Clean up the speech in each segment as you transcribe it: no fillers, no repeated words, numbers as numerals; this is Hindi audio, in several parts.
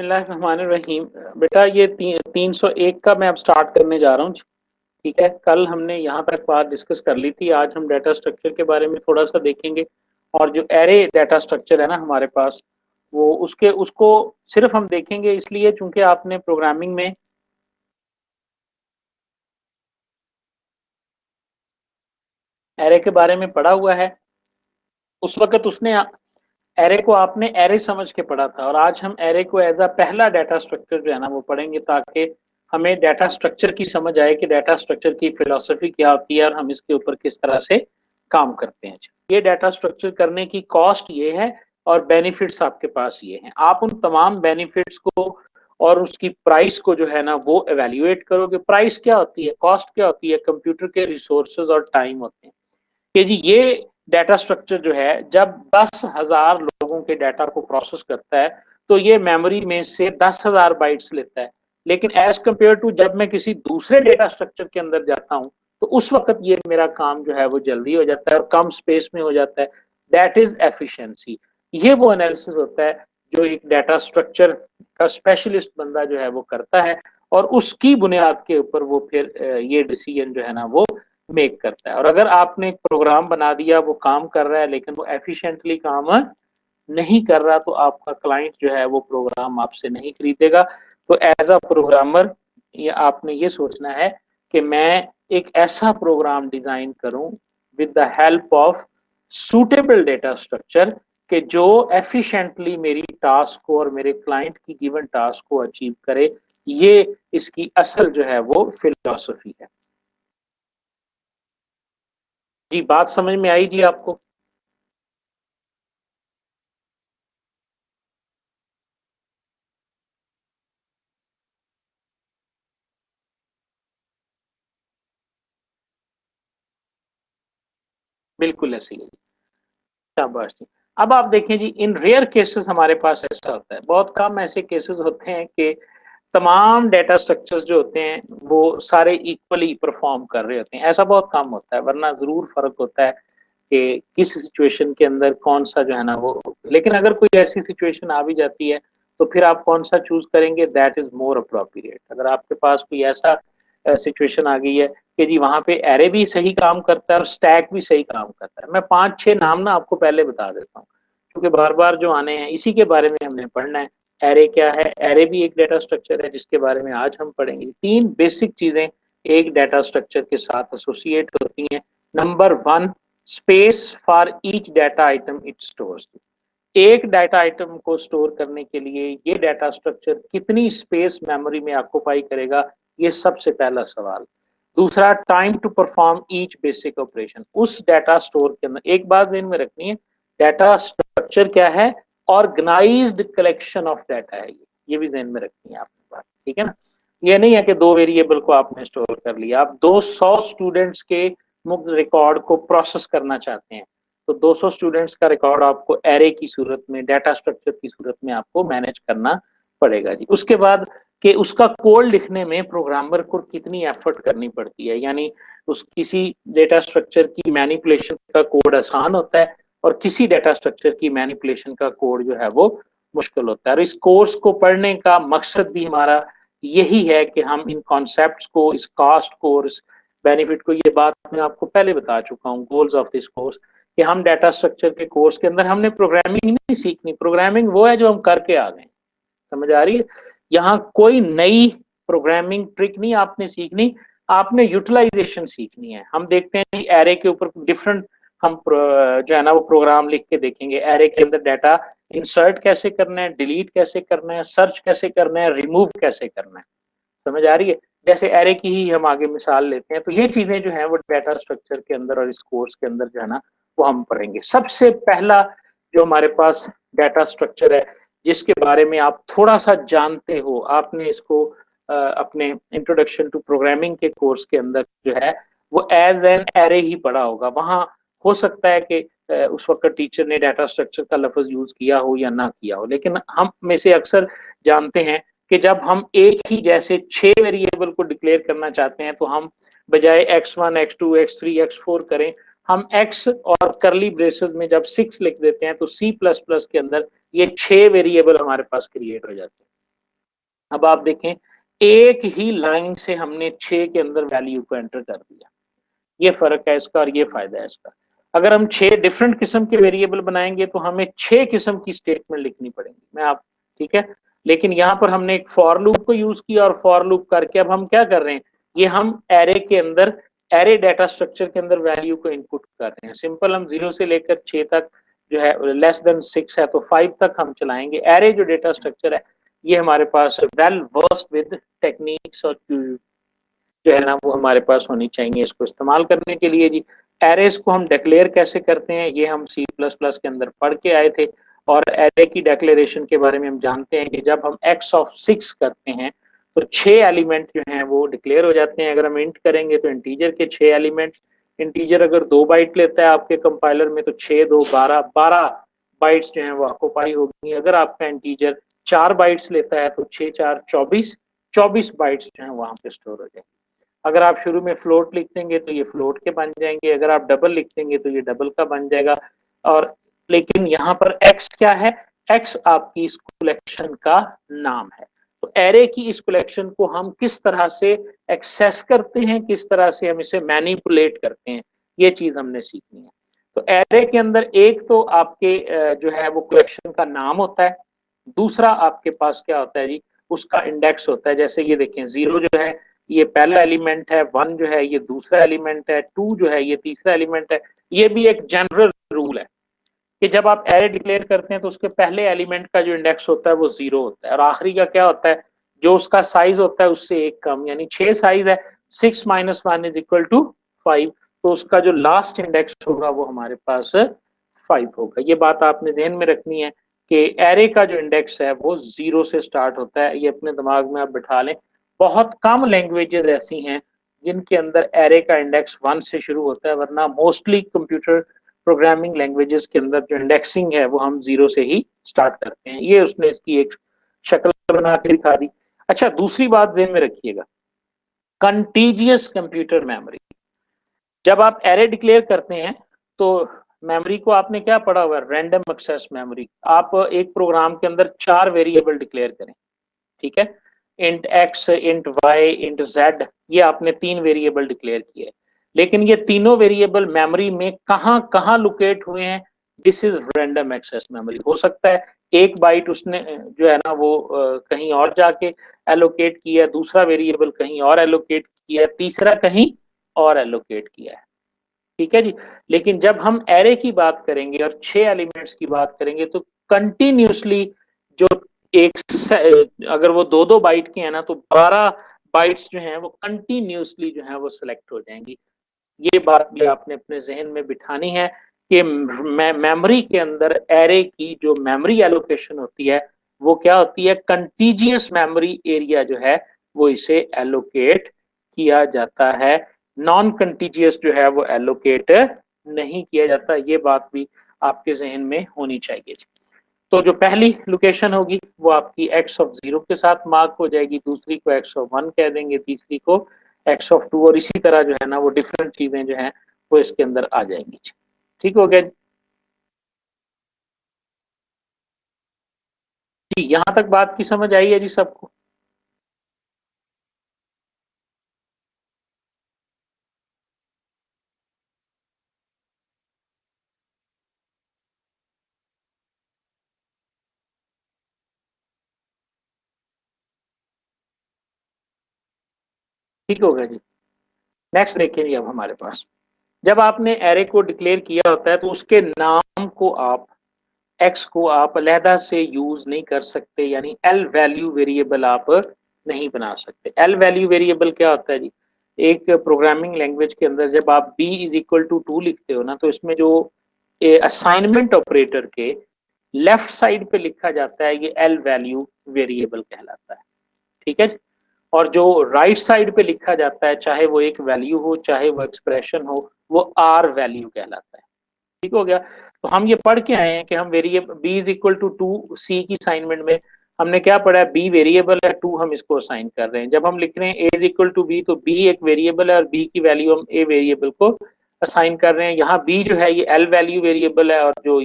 बिस्मिल्लाहिर्रहमानिर्रहीम। बेटा ये 301 का मैं अब स्टार्ट करने जा रहा हूँ। ठीक है, कल हमने यहाँ तक बात डिस्कस कर ली थी। आज हम डाटा स्ट्रक्चर के बारे में थोड़ा सा देखेंगे और जो एरे डाटा स्ट्रक्चर है ना हमारे पास, वो उसको सिर्फ हम देखेंगे इसलिए चूंकि आपने प्रोग्रामिंग में एरे के बारे में पढ़ा हुआ है। उस वक्त उसने एरे को आपने एरे समझ के पढ़ा था, और आज हम एरे को एज अ पहला डाटा स्ट्रक्चर जो है ना वो पढ़ेंगे, ताकि हमें डाटा स्ट्रक्चर की समझ आए कि डाटा स्ट्रक्चर की फिलॉसफी क्या होती है और हम इसके ऊपर किस तरह से काम करते हैं। ये डाटा स्ट्रक्चर करने की कॉस्ट ये है और बेनिफिट्स आपके पास ये हैं। आप उन तमाम बेनिफिट्स को और उसकी प्राइस को जो है ना वो एवेल्युएट करोगे। प्राइस क्या होती है, कॉस्ट क्या होती है? कंप्यूटर के रिसोर्सेज और टाइम होते हैं कि जी ये डाटा स्ट्रक्चर जो है जब 10,000 लोगों के डाटा को प्रोसेस करता है तो ये मेमोरी में से 10,000 बाइट्स लेता है। लेकिन एज कंपेयर टू जब मैं किसी दूसरे डाटा स्ट्रक्चर के अंदर जाता हूं तो उस वक्त ये मेरा काम जो है वो जल्दी हो जाता है और कम स्पेस में हो जाता है। That is efficiency. ये वो एनालिसिस होता है जो एक डाटा स्ट्रक्चर का स्पेशलिस्ट बंदा जो है वो करता है, और उसकी बुनियाद के ऊपर वो फिर ये डिसीजन जो है ना वो मेक करता है। और अगर आपने एक प्रोग्राम बना दिया, वो काम कर रहा है लेकिन वो एफिशिएंटली काम नहीं कर रहा, तो आपका क्लाइंट जो है वो प्रोग्राम आपसे नहीं खरीदेगा। तो एज अ प्रोग्रामर ये आपने ये सोचना है कि मैं एक ऐसा प्रोग्राम डिजाइन करूं with the help of suitable data structure कि जो एफिशिएंटली मेरी टास्क को और मेरे क्लाइंट की गिवन टास्क को अचीव करे। ये इसकी असल जो है वो फिलॉसफी है। जी बात समझ में आई जी आपको? बिल्कुल ऐसी है। शाबाश जी। अब आप देखें जी, इन रेयर केसेस हमारे पास ऐसा होता है, बहुत कम ऐसे केसेस होते हैं कि तमाम डेटा स्ट्रक्चर्स जो होते हैं वो सारे इक्वली परफॉर्म कर रहे होते हैं। ऐसा बहुत कम होता है, वरना जरूर फर्क होता है कि किस सिचुएशन के अंदर कौन सा जो है ना वो। लेकिन अगर कोई ऐसी सिचुएशन आ भी जाती है तो फिर आप कौन सा चूज करेंगे? That is more appropriate. अगर आपके पास कोई ऐसा सिचुएशन आ गई है कि जी वहां पे एरे भी सही काम करता है और स्टैक भी सही काम करता है, मैं 5-6 नाम ना आपको पहले बता देता हूँ क्योंकि बार बार जो आने हैं इसी के बारे में हमने पढ़ना है। एरे क्या है? एरे भी एक डाटा स्ट्रक्चर है जिसके बारे में आज हम पढ़ेंगे। 3 बेसिक चीजें एक डाटा स्ट्रक्चर के साथ एसोसिएट होती हैं। Number 1, space for each data item it stores. एक डाटा आइटम को स्टोर करने के लिए ये डाटा स्ट्रक्चर कितनी स्पेस मेमोरी में ऑक्यूपाई करेगा, ये सबसे पहला सवाल। दूसरा, time to perform each basic operation. उस डाटा स्टोर के अंदर एक बात ध्यान में रखनी है, डाटा स्ट्रक्चर क्या है? ऑर्गेनाइज्ड कलेक्शन ऑफ डाटा है। ये भी ध्यान में रखनी है आपने बात, ठीक है ना? ये नहीं है कि 2 वेरिएबल को आपने स्टोर कर लिया। आप 200 स्टूडेंट्स के मुक्त रिकॉर्ड को प्रोसेस करना चाहते हैं तो 200 स्टूडेंट्स का रिकॉर्ड आपको एरे की सूरत में, डाटा स्ट्रक्चर की सूरत में आपको मैनेज करना पड़ेगा जी। उसके बाद कि उसका कोड लिखने में प्रोग्रामर को कितनी एफर्ट करनी पड़ती है, यानी उस किसी डेटा स्ट्रक्चर की मैनिपुलेशन का कोड आसान होता है और किसी डेटा स्ट्रक्चर की मैनिपुलेशन का कोड जो है वो मुश्किल होता है। और इस कोर्स को पढ़ने का मकसद भी हमारा यही है कि हम इन कॉन्सेप्ट्स को, इस कास्ट को और इस बेनिफिट को, ये बात मैं आपको पहले बता चुका हूँ गोल्स ऑफ दिस कोर्स, कि हम डाटा स्ट्रक्चर के कोर्स के अंदर हमने प्रोग्रामिंग नहीं सीखनी। प्रोग्रामिंग वो है जो हम करके आ गए। समझ आ रही है? यहाँ कोई नई प्रोग्रामिंग ट्रिक नहीं आपने सीखनी, आपने यूटिलाइजेशन सीखनी है। हम देखते हैं एरे के ऊपर डिफरेंट, हम जो है ना वो प्रोग्राम लिख के देखेंगे। एरे के अंदर डाटा इंसर्ट कैसे करना है, डिलीट कैसे करना है, सर्च कैसे करना है, रिमूव कैसे करना है। समझ आ रही है? जैसे एरे की ही हम आगे मिसाल लेते हैं, तो ये चीजें जो है वो डाटा स्ट्रक्चर के अंदर और इस कोर्स के अंदर जो है ना वो हम पढ़ेंगे। सबसे पहला जो हमारे पास डाटा स्ट्रक्चर है जिसके बारे में आप थोड़ा सा जानते हो, आपने इसको अपने इंट्रोडक्शन टू प्रोग्रामिंग के कोर्स के अंदर जो है वो एज एन एरे ही पढ़ा होगा। वहां हो सकता है कि उस वक्त टीचर ने डाटा स्ट्रक्चर का लफ्ज यूज किया हो या ना किया हो, लेकिन हम में से अक्सर जानते हैं कि जब हम एक ही जैसे 6 वेरिएबल को डिक्लेयर करना चाहते हैं तो हम बजाय x1 x2 x3 x4 करें, हम x और करली ब्रेसेस में जब 6 लिख देते हैं तो C++ के अंदर ये 6 वेरिएबल हमारे पास क्रिएट हो जाते हैं। अब आप देखें, एक ही लाइन से हमने 6 के अंदर वैल्यू को एंटर कर दिया। ये फ़र्क है इसका और ये फ़ायदा है इसका। अगर हम 6 डिफरेंट किस्म के वेरिएबल बनाएँगे तो हमें 6 किस्म की स्टेटमेंट लिखनी पड़ेगी। मैं आप ठीक है? लेकिन यहाँ पर हमने एक फॉर लूप को यूज़ किया और फॉर लूप करके अब हम क्या कर रहे हैं? ये हम एरे के अंदर एरे डाटा स्ट्रक्चर के अंदर वैल्यू को इनपुट कर रहे हैं। सिंपल हम 0 से लेकर 6 तक जो है लेस देन 6 है तो 5 तक हम चलाएँगे। एरे जो डाटा स्ट्रक्चर है, ये हमारे पास वेल वर्स्ड विद टेक्निक्स और जो है ना वो हमारे पास होनी चाहिए इसको इस्तेमाल करने के लिए जी। एरेज को हम डिक्लेयर कैसे करते हैं ये हम सी प्लस प्लस के अंदर पढ़ के आए थे और एरे की डिक्लेरेशन के बारे में हम जानते हैं कि जब हम एक्स ऑफ 6 करते हैं तो 6 एलिमेंट जो हैं वो डिक्लेयर हो जाते हैं। अगर हम इंट करेंगे तो इंटीजर के 6 एलिमेंट, इंटीजर अगर 2 बाइट लेता है आपके कंपाइलर में तो 6 2 12 12 बाइट्स जो हैं वो ऑक्यूपाई होगी। अगर आपका इंटीजर 4 बाइट्स लेता है तो 6 4 24 24 बाइट्स जो हैं वहां पे स्टोर हो जाएंगे। अगर आप शुरू में फ्लोट लिख देंगे तो ये फ्लोट के बन जाएंगे, अगर आप डबल लिख देंगे तो ये डबल का बन जाएगा। और लेकिन यहाँ पर एक्स क्या है? एक्स आपकी इस कलेक्शन का नाम है। तो एरे की इस कलेक्शन को हम किस तरह से एक्सेस करते हैं, किस तरह से हम इसे मैनिपुलेट करते हैं, ये चीज हमने सीखनी है। तो एरे के अंदर एक तो आपके जो है वो कलेक्शन का नाम होता है, दूसरा आपके पास क्या होता है जी, उसका इंडेक्स होता है। जैसे ये देखें, 0 जो है ये पहला एलिमेंट है, 1 जो है ये दूसरा एलिमेंट है, 2 जो है ये तीसरा एलिमेंट है। ये भी एक जनरल रूल है कि जब आप एरे डिक्लेयर करते हैं तो उसके पहले एलिमेंट का जो इंडेक्स होता है वो 0 होता है और आखिरी का क्या होता है, जो उसका साइज होता है उससे एक कम, यानी 6 साइज है, 6 माइनस 1 इज इक्वल टू 5, तो उसका जो लास्ट इंडेक्स होगा वो हमारे पास 5 होगा। ये बात आपने ध्यान में रखनी है कि एरे का जो इंडेक्स है वो 0 से स्टार्ट होता है। ये अपने दिमाग में आप बिठा लें। बहुत कम लैंग्वेजेस ऐसी हैं जिनके अंदर एरे का इंडेक्स 1 से शुरू होता है, वरना मोस्टली कंप्यूटर प्रोग्रामिंग लैंग्वेजेस के अंदर जो इंडेक्सिंग है वो हम 0 से ही स्टार्ट करते हैं। ये उसने इसकी एक शक्ल बना के दिखा दी। अच्छा, दूसरी बात ध्यान में रखिएगा, कंटीजियस कंप्यूटर मेमोरी। जब आप एरे डिक्लेयर करते हैं तो मेमोरी को आपने क्या पढ़ा हुआ है? Random access memory. आप एक प्रोग्राम के अंदर 4 वेरिएबल डिक्लेयर करें, ठीक है? Int X, int Y, int Z, ये आपने 3 वेरिएबल डिक्लेयर किए, लेकिन ये तीनों वेरिएबल मेमोरी में कहां कहां लोकेट हुए हैं? This is random access memory. हो सकता है एक बाइट उसने जो है ना वो कहीं और जाके एलोकेट किया, दूसरा वेरिएबल कहीं और एलोकेट किया, तीसरा कहीं और एलोकेट किया है, ठीक है जी। लेकिन जब हम एरे की बात करेंगे और 6 एलिमेंट्स की बात करेंगे तो कंटिन्यूसली जो एक अगर वो 2-2 बाइट के हैं ना तो 12 बाइट्स जो हैं वो कंटिन्यूसली जो है वो सिलेक्ट हो जाएंगी। ये बात भी आपने अपने जहन में बिठानी है कि मेमोरी के अंदर एरे की जो मेमोरी एलोकेशन होती है वो क्या होती है? कंटीजियस मेमोरी एरिया जो है वो इसे एलोकेट किया जाता है, नॉन कंटीजियस जो है वो एलोकेट नहीं किया जाता। ये बात भी आपके जहन में होनी चाहिए। तो जो पहली लोकेशन होगी वो आपकी एक्स ऑफ 0 के साथ मार्क हो जाएगी, दूसरी को एक्स ऑफ 1 कह देंगे, तीसरी को एक्स ऑफ 2, और इसी तरह जो है ना वो डिफरेंट चीजें जो हैं वो इसके अंदर आ जाएंगी। ठीक हो गया जी? यहाँ तक बात की समझ आई है जी सबको? ठीक हो गया जी। नेक्स्ट देखिए अब हमारे पास, जब आपने एरे को डिक्लेयर किया होता है तो उसके नाम को आप एक्स को आप अलहदा से यूज नहीं कर सकते, यानी एल वैल्यू वेरिएबल आप नहीं बना सकते। एल वैल्यू वेरिएबल क्या होता है जी? एक प्रोग्रामिंग लैंग्वेज के अंदर जब आप b इज इक्वल टू 2 लिखते हो ना तो इसमें जो असाइनमेंट ऑपरेटर के लेफ्ट साइड पे लिखा जाता है ये एल वैल्यू वेरिएबल कहलाता है, ठीक है? और जो राइट साइड पे लिखा जाता है, चाहे वो एक वैल्यू हो चाहे वो एक्सप्रेशन हो, वो आर वैल्यू कहलाता है। ठीक हो गया? तो हम ये पढ़ के आए हैं कि हम variable b is equal to 2 C की असाइनमेंट में हमने क्या पढ़ा है? b वेरिएबल है, 2 हम इसको असाइन कर रहे हैं। जब हम लिख रहे हैं a is equal to b तो b एक वेरिएबल है और b की वैल्यू हम a वेरिएबल को असाइन कर रहे हैं। यहाँ b जो है ये l वैल्यू वेरिएबल है और जो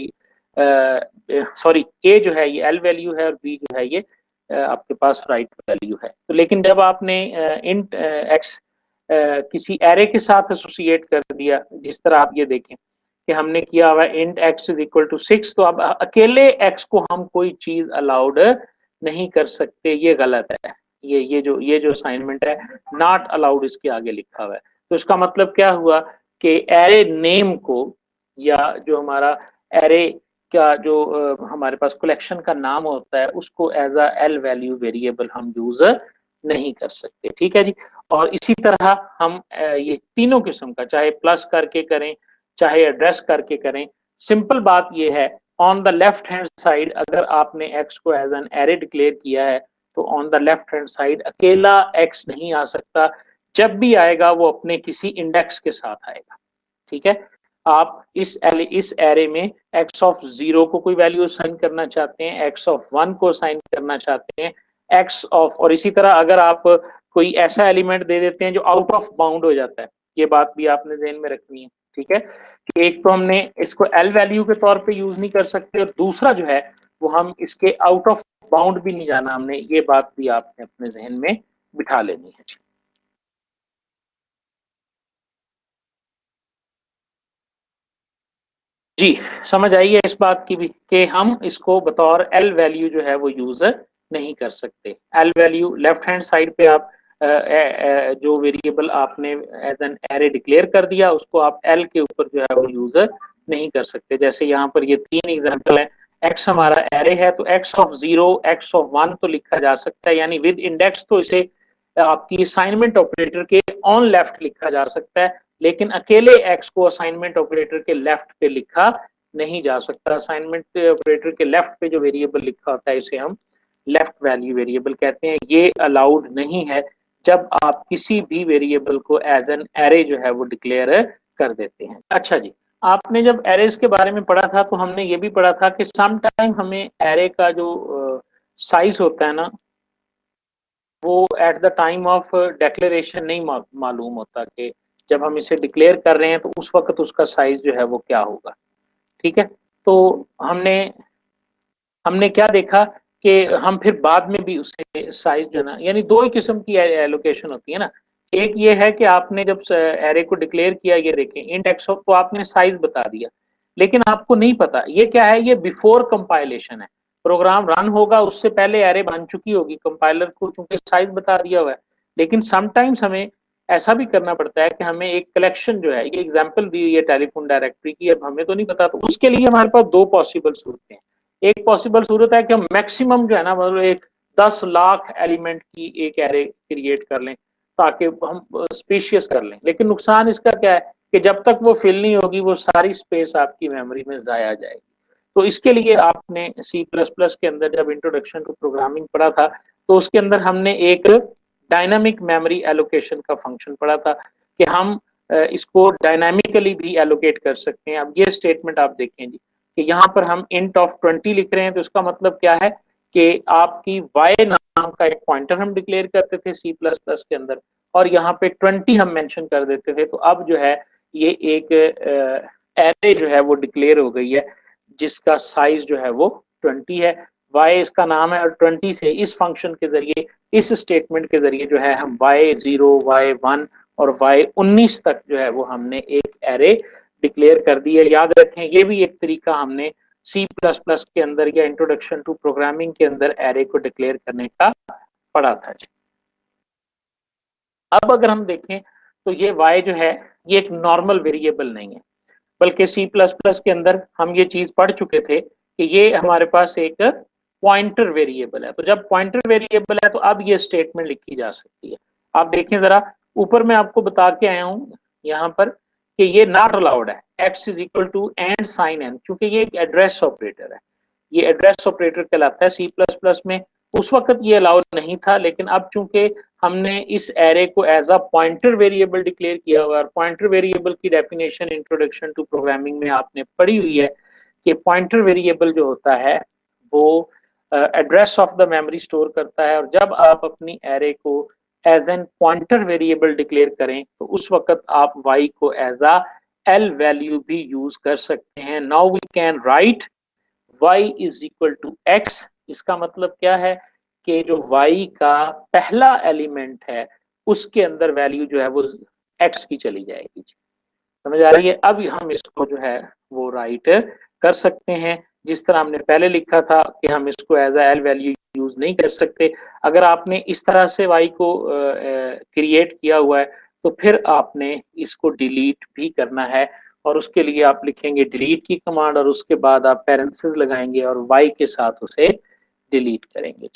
सॉरी a जो है ये l वैल्यू है और b जो है ये आपके पास राइट वैल्यू है। तो लेकिन जब आपने इंट एक्स किसी एरे के साथ एसोसिएट कर दिया, जिस तरह आप ये देखें कि हमने किया हुआ int X is equal to 6, तो अब अकेले एक्स को हम कोई चीज अलाउड नहीं कर सकते, ये गलत है। ये जो असाइनमेंट है नॉट अलाउड इसके आगे लिखा हुआ है। तो इसका मतलब क्या हुआ कि एरे नेम को या जो हमारा एरे का जो हमारे पास कलेक्शन का नाम होता है उसको as a L value variable हम यूज नहीं कर सकते। ठीक है जी। और इसी तरह हम ये तीनों किस्म का, चाहे प्लस करके करें चाहे एड्रेस करके करें, सिंपल बात ये है, on the left hand side अगर आपने एक्स को एज एन एरे डिक्लेयर किया है तो on the left hand side अकेला एक्स नहीं आ सकता, जब भी आएगा वो अपने किसी इंडेक्स के साथ आएगा। ठीक है। आप इस एरे में एक्स ऑफ 0 को कोई वैल्यू असाइन करना चाहते हैं, एक्स ऑफ 1 को असाइन करना चाहते हैं, एक्स ऑफ, और इसी तरह अगर आप कोई ऐसा एलिमेंट दे देते हैं जो आउट ऑफ बाउंड हो जाता है, ये बात भी आपने ध्यान में रखनी है। ठीक है कि एक तो हमने इसको एल वैल्यू के तौर पे यूज नहीं कर सकते, और दूसरा जो है वो हम इसके आउट ऑफ बाउंड भी नहीं जाना हमने, ये बात भी आपने अपने जहन में बिठा लेनी है। जी, समझ आई है इस बात की भी कि हम इसको बतौर एल वैल्यू जो है वो यूज नहीं कर सकते। L value left hand side पे आप जो वेरिएबल आपने एज एन एरे डिक्लेयर कर दिया उसको आप एल के ऊपर जो है वो यूज नहीं कर सकते। जैसे यहाँ पर ये 3 एग्जांपल है, एक्स हमारा एरे है तो एक्स ऑफ 0 एक्स ऑफ 1 तो लिखा जा सकता है, यानी विद इंडेक्स तो इसे आपकी असाइनमेंट ऑपरेटर के ऑन लेफ्ट लिखा जा सकता है, लेकिन अकेले एक्स को असाइनमेंट ऑपरेटर के लेफ्ट पे लिखा नहीं जा सकता। असाइनमेंट ऑपरेटर के लेफ्ट पे जो वेरिएबल लिखा होता है इसे हम लेफ्ट वैल्यू वेरिएबल कहते हैं, ये अलाउड नहीं है जब आप किसी भी वेरिएबल को एज एन एरे जो है वो डिक्लेयर कर देते हैं। अच्छा जी, आपने जब एरेज के बारे में पढ़ा था तो हमने ये भी पढ़ा था कि सम टाइम हमें एरे का जो साइज होता है ना वो at the time of declaration नहीं मालूम होता कि जब हम इसे डिक्लेयर कर रहे हैं तो उस वक्त उसका साइज जो है वो क्या होगा। ठीक है। तो हमने हमने क्या देखा कि हम फिर बाद में भी उसे साइज जो ना, यानी दो ही किस्म की एलोकेशन होती है ना। एक ये है कि आपने जब एरे को डिक्लेयर किया, ये देखें इंट एक्स तो आपने साइज बता दिया, लेकिन आपको नहीं पता ये क्या है, ये बिफोर कंपाइलेशन है। प्रोग्राम रन होगा उससे पहले एरे बन चुकी होगी, कंपाइलर को चूंकि साइज बता दिया हुआ है। लेकिन समटाइम्स हमें ऐसा भी करना पड़ता है कि हमें एक कलेक्शन जो है, ये एग्जांपल दी हुई है टेलीफोन डायरेक्टरी की, अब हमें तो नहीं पता, तो उसके लिए हमारे पास दो पॉसिबल सूरतें हैं। एक पॉसिबल सूरत है कि हम मैक्सिमम जो है ना, मतलब एक 10 लाख एलिमेंट की एक एरे क्रिएट कर लें ताकि हम स्पेशियस कर लें, लेकिन नुकसान इसका क्या है कि जब तक वो फिल नहीं होगी वो सारी स्पेस आपकी मेमोरी में जाया जाएगी। तो इसके लिए आपने सी प्लस प्लस के अंदर जब इंट्रोडक्शन टू प्रोग्रामिंग पढ़ा था तो उसके अंदर हमने एक डायनामिक मेमोरी एलोकेशन का फंक्शन पढ़ा था कि हम इसको डायनामिकली भी एलोकेट कर सकते हैं। अब ये स्टेटमेंट आप देखें जी कि यहाँ पर हम इंट ऑफ 20 लिख रहे हैं, तो इसका मतलब क्या है कि आपकी y नाम का एक पॉइंटर हम डिक्लेयर करते थे सी प्लस प्लस के अंदर, और यहाँ पे 20 हम मेंशन कर देते थे। तो अब जो है ये एक एरे जो है वो डिक्लेयर हो गई है जिसका साइज जो है वो 20 है, y इसका नाम है, और 20 से इस फंक्शन के जरिए, इस स्टेटमेंट के जरिए जो है हम y0 y1 और y19 तक जो है वो हमने एक एरे डिक्लेयर कर दी है। याद रखें ये भी एक तरीका हमने सी प्लस प्लस के अंदर या इंट्रोडक्शन टू प्रोग्रामिंग के अंदर एरे को डिक्लेयर करने का पढ़ा था। अब अगर हम देखें तो ये y जो है ये एक नॉर्मल वेरिएबल नहीं है, बल्कि सी प्लस प्लस के अंदर हम ये चीज पढ़ चुके थे कि ये हमारे पास एक पॉइंटर वेरिएबल है। तो जब पॉइंटर वेरिएबल है तो अब ये स्टेटमेंट लिखी जा सकती है। आप देखें जरा, ऊपर मैं आपको बता के आया हूं यहाँ पर कि ये नॉट अलाउड है, x is equal to and sign n, क्योंकि ये एक एड्रेस ऑपरेटर है, ये एड्रेस ऑपरेटर कहलाता है सी प्लस प्लस में। उस वक्त ये अलाउड नहीं था, लेकिन अब चूंकि हमने इस एरे को as a pointer variable declare किया हुआ है, पॉइंटर वेरिएबल की डेफिनेशन इंट्रोडक्शन टू प्रोग्रामिंग में आपने पढ़ी हुई है कि पॉइंटर वेरिएबल जो होता है वो address of the memory store करता है, और जब आप अपनी एरे को as an pointer variable declare करें तो उस वक्त आप y को एज अ एल वैल्यू भी यूज कर सकते हैं। Now we can write y is equal to x। इसका मतलब क्या है कि जो y का पहला एलिमेंट है उसके अंदर वैल्यू जो है वो x की चली जाएगी। समझ आ रही है? अब हम इसको जो है वो राइट कर सकते हैं जिस तरह हमने पहले लिखा था कि हम इसको as a L value use नहीं कर सकते। अगर आपने इस तरह से y को क्रिएट किया हुआ है तो फिर आपने इसको डिलीट भी करना है और उसके लिए आप लिखेंगे डिलीट की कमांड और उसके बाद आप पैरेंथेसिस लगाएंगे और y के साथ उसे डिलीट करेंगे।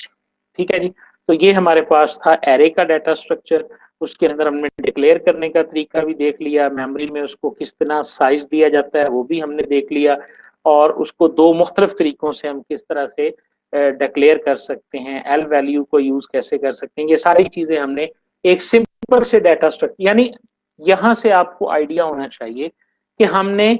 ठीक है जी। तो ये हमारे पास था एरे का डाटा स्ट्रक्चर। उसके अंदर हमने डिक्लेयर करने का तरीका भी देख लिया, मेमोरी में उसको किस तरह साइज दिया जाता है वो भी हमने देख लिया और उसको दो मुख्तलिफ तरीकों से हम किस तरह से डिक्लेयर कर सकते हैं, एल वैल्यू को यूज कैसे कर सकते हैं, ये सारी चीजें हमने एक सिंपल से डाटा स्ट्रक्चर, यानी यहां से आपको आइडिया होना चाहिए कि हमने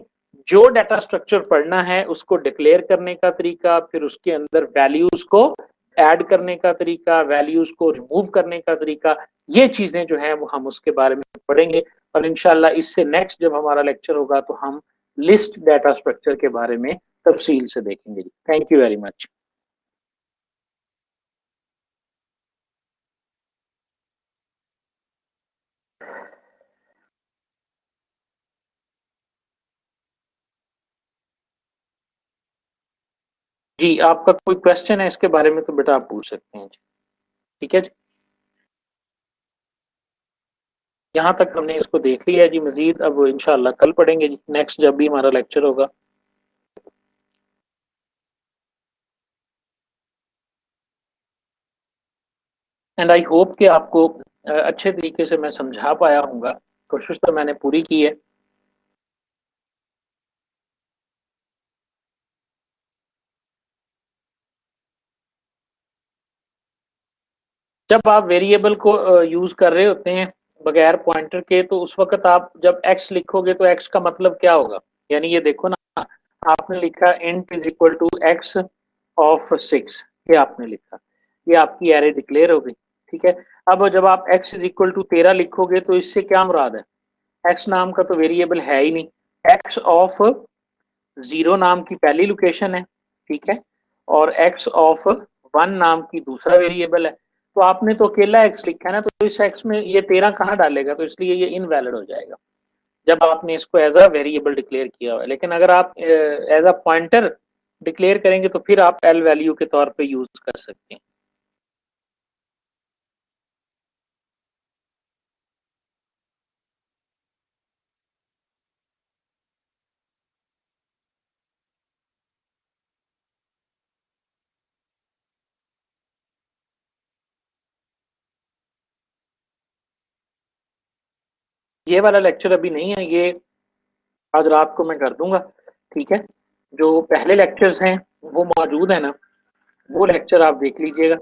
जो डाटा स्ट्रक्चर पढ़ना है उसको डिक्लेयर करने का तरीका, फिर उसके अंदर वैल्यूज को ऐड करने का तरीका, वैल्यूज को रिमूव करने का तरीका, ये चीजें जो है वो हम उसके बारे में पढ़ेंगे और इंशाल्लाह इससे नेक्स्ट जब हमारा लेक्चर होगा तो हम लिस्ट डाटा स्ट्रक्चर के बारे में तफसील से देखेंगे। Thank you very much. जी, आपका कोई क्वेश्चन है इसके बारे में तो बेटा आप पूछ सकते हैं जी। ठीक है जी। यहाँ तक हमने इसको देख लिया है जी, मजीद अब इंशाल्लाह कल पढ़ेंगे जी, नेक्स्ट जब भी हमारा लेक्चर होगा। एंड आई होप कि आपको अच्छे तरीके से मैं समझा पाया हूँगा। कोशिश तो मैंने पूरी की है। जब आप वेरिएबल को यूज कर रहे होते हैं बगैर पॉइंटर के तो उस वक्त आप जब x लिखोगे तो x का मतलब क्या होगा, यानी ये देखो ना, आपने लिखा int is equal to x of 6, ये आपने लिखा, ये आपकी एरे डिक्लेयर हो गई। ठीक है। अब जब आप x इज इक्वल टू 13 लिखोगे तो इससे क्या मुराद है, x नाम का तो वेरिएबल है ही नहीं, x ऑफ 0 नाम की पहली लोकेशन है। ठीक है। और x ऑफ 1 नाम की दूसरा वेरिएबल है। तो आपने तो अकेला x लिखा है ना, तो इस x में ये 13 कहाँ डालेगा, तो इसलिए ये इनवैलिड हो जाएगा जब आपने इसको एज अ वेरिएबल डिक्लेयर किया हुआ है। लेकिन अगर आप एज अ पॉइंटर डिक्लेयर करेंगे तो फिर आप एल वैल्यू के तौर पे यूज कर सकते हैं। ये वाला लेक्चर अभी नहीं है, ये आज रात को मैं कर दूंगा। ठीक है। जो पहले लेक्चर्स हैं वो मौजूद है ना, वो लेक्चर आप देख लीजिएगा।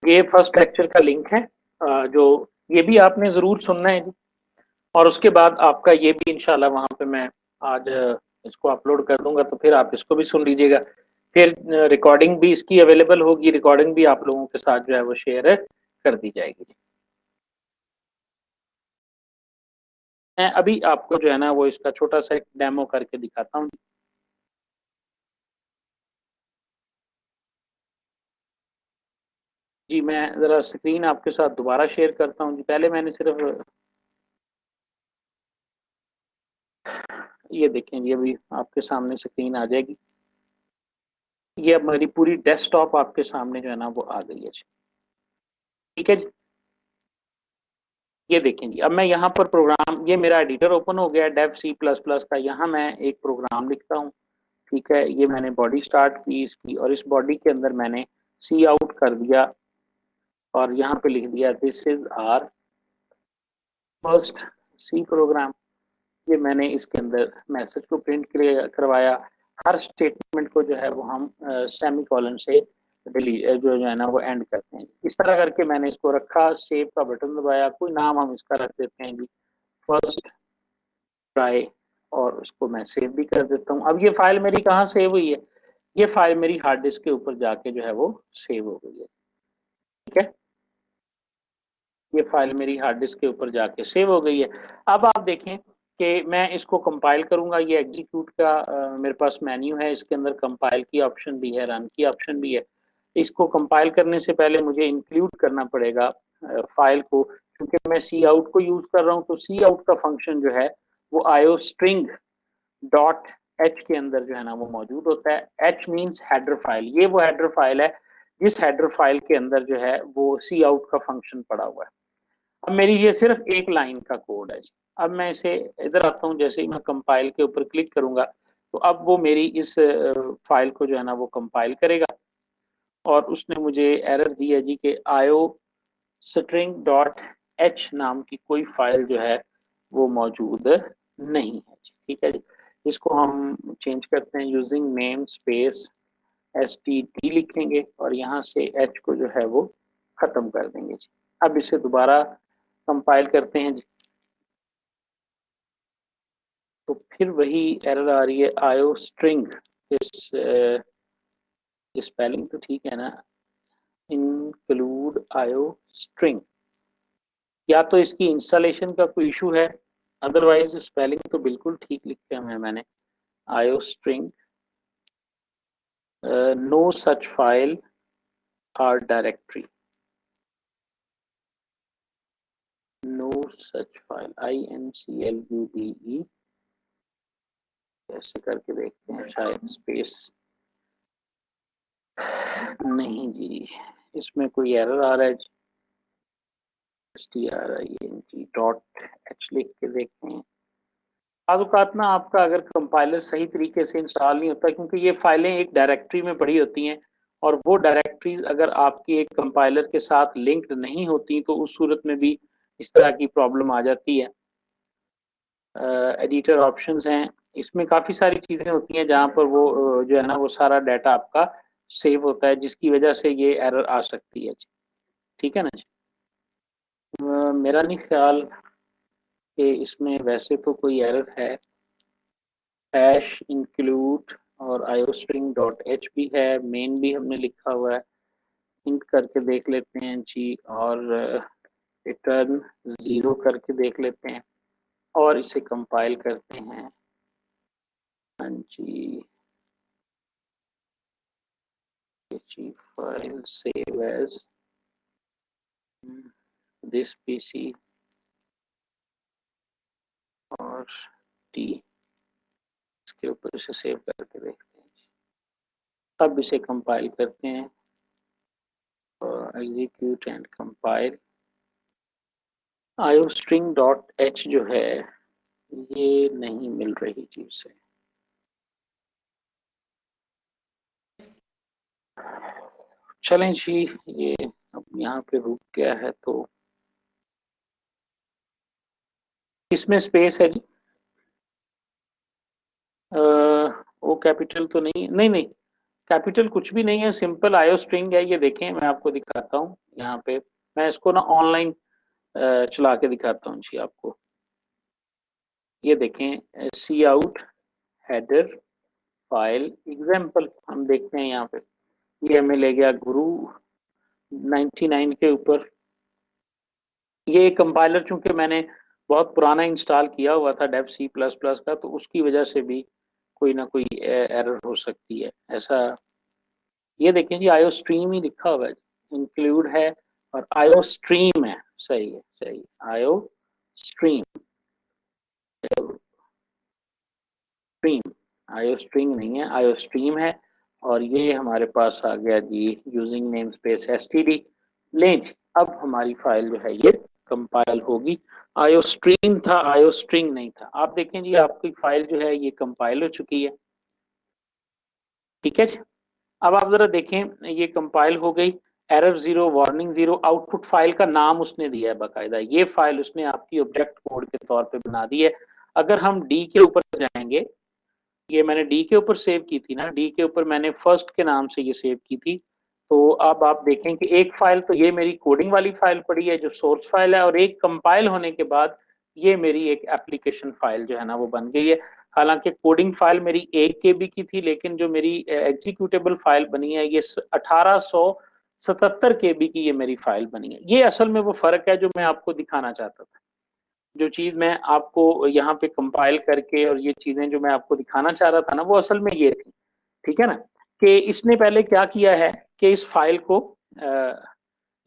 ये फर्स्ट लेक्चर का लिंक है, जो ये भी आपने ज़रूर सुनना है जी। और उसके बाद आपका ये भी इंशाल्लाह वहाँ पे मैं आज इसको अपलोड कर दूंगा, तो फिर आप इसको भी सुन लीजिएगा। फिर रिकॉर्डिंग भी इसकी अवेलेबल होगी, रिकॉर्डिंग भी आप लोगों के साथ जो है वो शेयर कर दी जाएगी। मैं अभी आपको जो है ना वो इसका छोटा सा एक डेमो करके दिखाता हूँ। जी, मैं ज़रा स्क्रीन आपके साथ दोबारा शेयर करता हूँ जी। पहले मैंने सिर्फ ये देखें जी, अभी आपके सामने स्क्रीन आ जाएगी। ये अब मेरी पूरी डेस्कटॉप आपके सामने जो है ना वो आ गई है जी। ठीक है जी। ये देखें जी, अब मैं यहाँ पर प्रोग्राम, ये मेरा एडिटर ओपन हो गया डेव सी प्लस प्लस का, यहाँ मैं एक प्रोग्राम लिखता हूँ। ठीक है। ये मैंने बॉडी स्टार्ट की इसकी और इस बॉडी के अंदर मैंने सी आउट कर दिया और यहाँ पे लिख दिया this is our first C program. ये मैंने इसके अंदर मैसेज को प्रिंट करवाया। हर स्टेटमेंट को जो है वो हम सेमी कॉलन से जो है ना वो एंड करते हैं। इस तरह करके मैंने इसको रखा, सेव का बटन दबाया, कोई नाम हम इसका रख देते हैं जी, फर्स्ट ट्राई, और उसको मैं सेव भी कर देता हूँ। अब ये फाइल मेरी कहाँ सेव हुई है, ये फाइल मेरी हार्ड डिस्क के ऊपर जाके जो है वो सेव हो गई है। ठीक है, ये फाइल मेरी हार्ड डिस्क के ऊपर जाके सेव हो गई है। अब आप देखें कि मैं इसको कंपाइल करूंगा, ये एग्जीक्यूट का मेरे पास मेन्यू है, इसके अंदर कंपाइल की ऑप्शन भी है, रन की ऑप्शन भी है। इसको कंपाइल करने से पहले मुझे इंक्लूड करना पड़ेगा फाइल को, क्योंकि मैं सी आउट को यूज कर रहा हूँ, तो सी आउट का फंक्शन जो है वो आईओ स्ट्रिंग डॉट एच के अंदर जो है ना वो मौजूद होता है। एच मीन्स हेडर फाइल, ये वो हेडर फाइल है जिस हेडर फाइल के अंदर जो है वो सी आउट का फंक्शन पड़ा हुआ है। अब मेरी ये सिर्फ एक लाइन का कोड है। अब मैं इसे इधर आता हूँ, जैसे ही मैं कंपाइल के ऊपर क्लिक करूंगा तो अब वो मेरी इस फाइल को जो है ना वो कंपाइल करेगा, और उसने मुझे एरर दी है जी कि आईओ स्ट्रिंग डॉट एच नाम की कोई फाइल जो है वो मौजूद नहीं है। ठीक है जी, इसको हम चेंज करते हैं, using name space S T D लिखेंगे और यहाँ से एच को जो है वो खत्म कर देंगे जी। अब इसे दोबारा कंपाइल करते हैं जी, तो फिर वही एरर आ रही है आयो स्ट्रिंग। इस स्पेलिंग तो ठीक है ना, इंक्लूड आयो स्ट्रिंग, या तो इसकी इंस्टॉलेशन का कोई इशू है, अदरवाइज स्पेलिंग तो बिल्कुल ठीक लिखे हुए हैं मैंने। Iostream, no such file और directory, no such file, INCLUDE, ऐसे करके देखते हैं, शायद स्पेस नहीं जी, इसमें कोई एरर आ रहा है। STRING डॉट एच लिख के देखते हैं। बाज़ ना आपका अगर कंपाइलर सही तरीके से इंस्टॉल नहीं होता, क्योंकि ये फाइलें एक डायरेक्टरी में पड़ी होती हैं, और वो डायरेक्टरीज अगर आपकी एक कंपाइलर के साथ लिंक्ड नहीं होती तो उस सूरत में भी इस तरह की प्रॉब्लम आ जाती है। एडिटर ऑप्शंस हैं, इसमें काफ़ी सारी चीज़ें होती हैं जहाँ पर वो जो है ना वो सारा डाटा आपका सेव होता है, जिसकी वजह से ये एरर आ सकती है। ठीक है ना जी, मेरा नहीं ख्याल कि इसमें वैसे तो कोई एरर है। हैश इंक्लूड और आईओस्ट्रिंग डॉट एच भी है, मेन भी हमने लिखा हुआ है, इंट करके देख लेते हैं जी, और रिटर्न 0 करके देख लेते हैं और इसे कंपाइल करते हैं। हाँ जी, file save as this PC और टी, इसके ऊपर इसे सेव करके देखते हैं। अब इसे कंपाइल करते हैं, execute and compile. Iostream dot h जो है ये नहीं मिल रही जी उसे। चलें जी, ये अब यहाँ पे रुक गया है, तो इसमें स्पेस है जी, ओ कैपिटल तो नहीं, नहीं नहीं, कैपिटल कुछ भी नहीं है, सिंपल आयो स्ट्रिंग है। ये देखें, मैं आपको दिखाता हूँ यहाँ पे, मैं इसको ना ऑनलाइन चला के दिखाता हूँ जी आपको। ये देखें, सी आउट हेडर फाइल एग्जाम्पल, हम देखते हैं यहाँ पे, ये हमें ले गया गुरु 99 के ऊपर। ये कंपाइलर चूंकि मैंने बहुत पुराना इंस्टॉल किया हुआ था डेव सी प्लस प्लस का, तो उसकी वजह से भी कोई ना कोई एरर हो सकती है ऐसा। ये देखें जी, आईओ स्ट्रीम ही लिखा हुआ है, इंक्लूड है और आईओ स्ट्रीम है, सही है, सही, IO stream, stream, IO string नहीं है, आईओ स्ट्रीम है। और ये हमारे पास आ गया जी यूजिंग नेम स्पेस एसटीडी। लें, अब हमारी फाइल जो है ये कंपाइल होगी। आईओ स्ट्रीम था, आईओ स्ट्रिंग नहीं था। आप देखें जी, आपकी फाइल जो है ये कंपाइल हो चुकी है। ठीक है जी, अब आप जरा देखें, ये कंपाइल हो गई, एरर 0, वार्निंग 0, आउटपुट फाइल का नाम उसने दिया है बाकायदा, ये फाइल उसने आपकी ऑब्जेक्ट कोड के तौर पे बना दी है। अगर हम डी के ऊपर जाएंगे, ये मैंने डी के ऊपर सेव की थी ना, डी के ऊपर मैंने फर्स्ट के नाम से ये सेव की थी। तो अब आप देखें कि एक फाइल तो ये मेरी कोडिंग वाली फाइल पड़ी है जो सोर्स फाइल है, और एक कंपाइल होने के बाद ये मेरी एक एप्लीकेशन फाइल जो है ना वो बन गई है। हालांकि कोडिंग फाइल मेरी 1 KB की थी, लेकिन जो मेरी एग्जीक्यूटेबल फाइल बनी है ये 1877 KB की ये मेरी फाइल बनी है। ये असल में वो फर्क है जो मैं आपको दिखाना चाहता था। जो चीज मैं आपको यहाँ पे कंपाइल करके और ये चीजें जो मैं आपको दिखाना चाह रहा था ना, वो असल में ये थी। ठीक है ना, कि इसने पहले क्या किया है कि इस फाइल को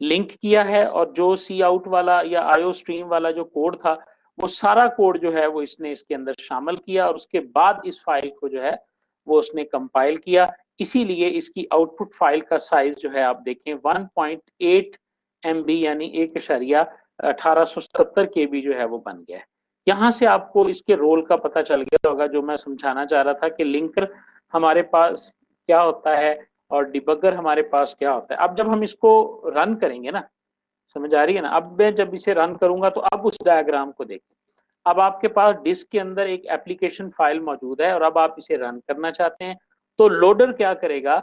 लिंक किया है, और जो सी आउट वाला या आईओ स्ट्रीम वाला जो कोड था, वो सारा कोड जो है वो इसने इसके अंदर शामिल किया, और उसके बाद इस फाइल को जो है वो उसने कंपाइल किया। इसीलिए इसकी आउटपुट फाइल का साइज जो है आप देखें 1.8 MB यानी 1.1870 KB जो है वो बन गया है। यहाँ से आपको इसके रोल का पता चल गया होगा, जो मैं समझाना चाह रहा था कि लिंकर हमारे पास क्या होता है और डिबगर हमारे पास क्या होता है। अब जब हम इसको रन करेंगे ना, समझ आ रही है ना, अब मैं जब इसे रन करूंगा तो अब उस डायग्राम को देखें। अब आपके पास डिस्क के अंदर एक एप्लीकेशन फाइल मौजूद है और अब आप इसे रन करना चाहते हैं, तो लोडर क्या करेगा,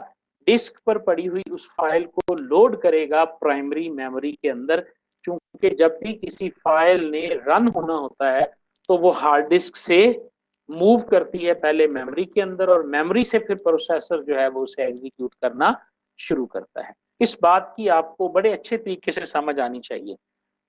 डिस्क पर पड़ी हुई उस फाइल को लोड करेगा प्राइमरी मेमोरी के अंदर। क्योंकि जब भी किसी फाइल ने रन होना होता है तो वो हार्ड डिस्क से मूव करती है पहले मेमोरी के अंदर, और मेमोरी से फिर प्रोसेसर जो है वो उसे एग्जीक्यूट करना शुरू करता है। इस बात की आपको बड़े अच्छे तरीके से समझ आनी चाहिए।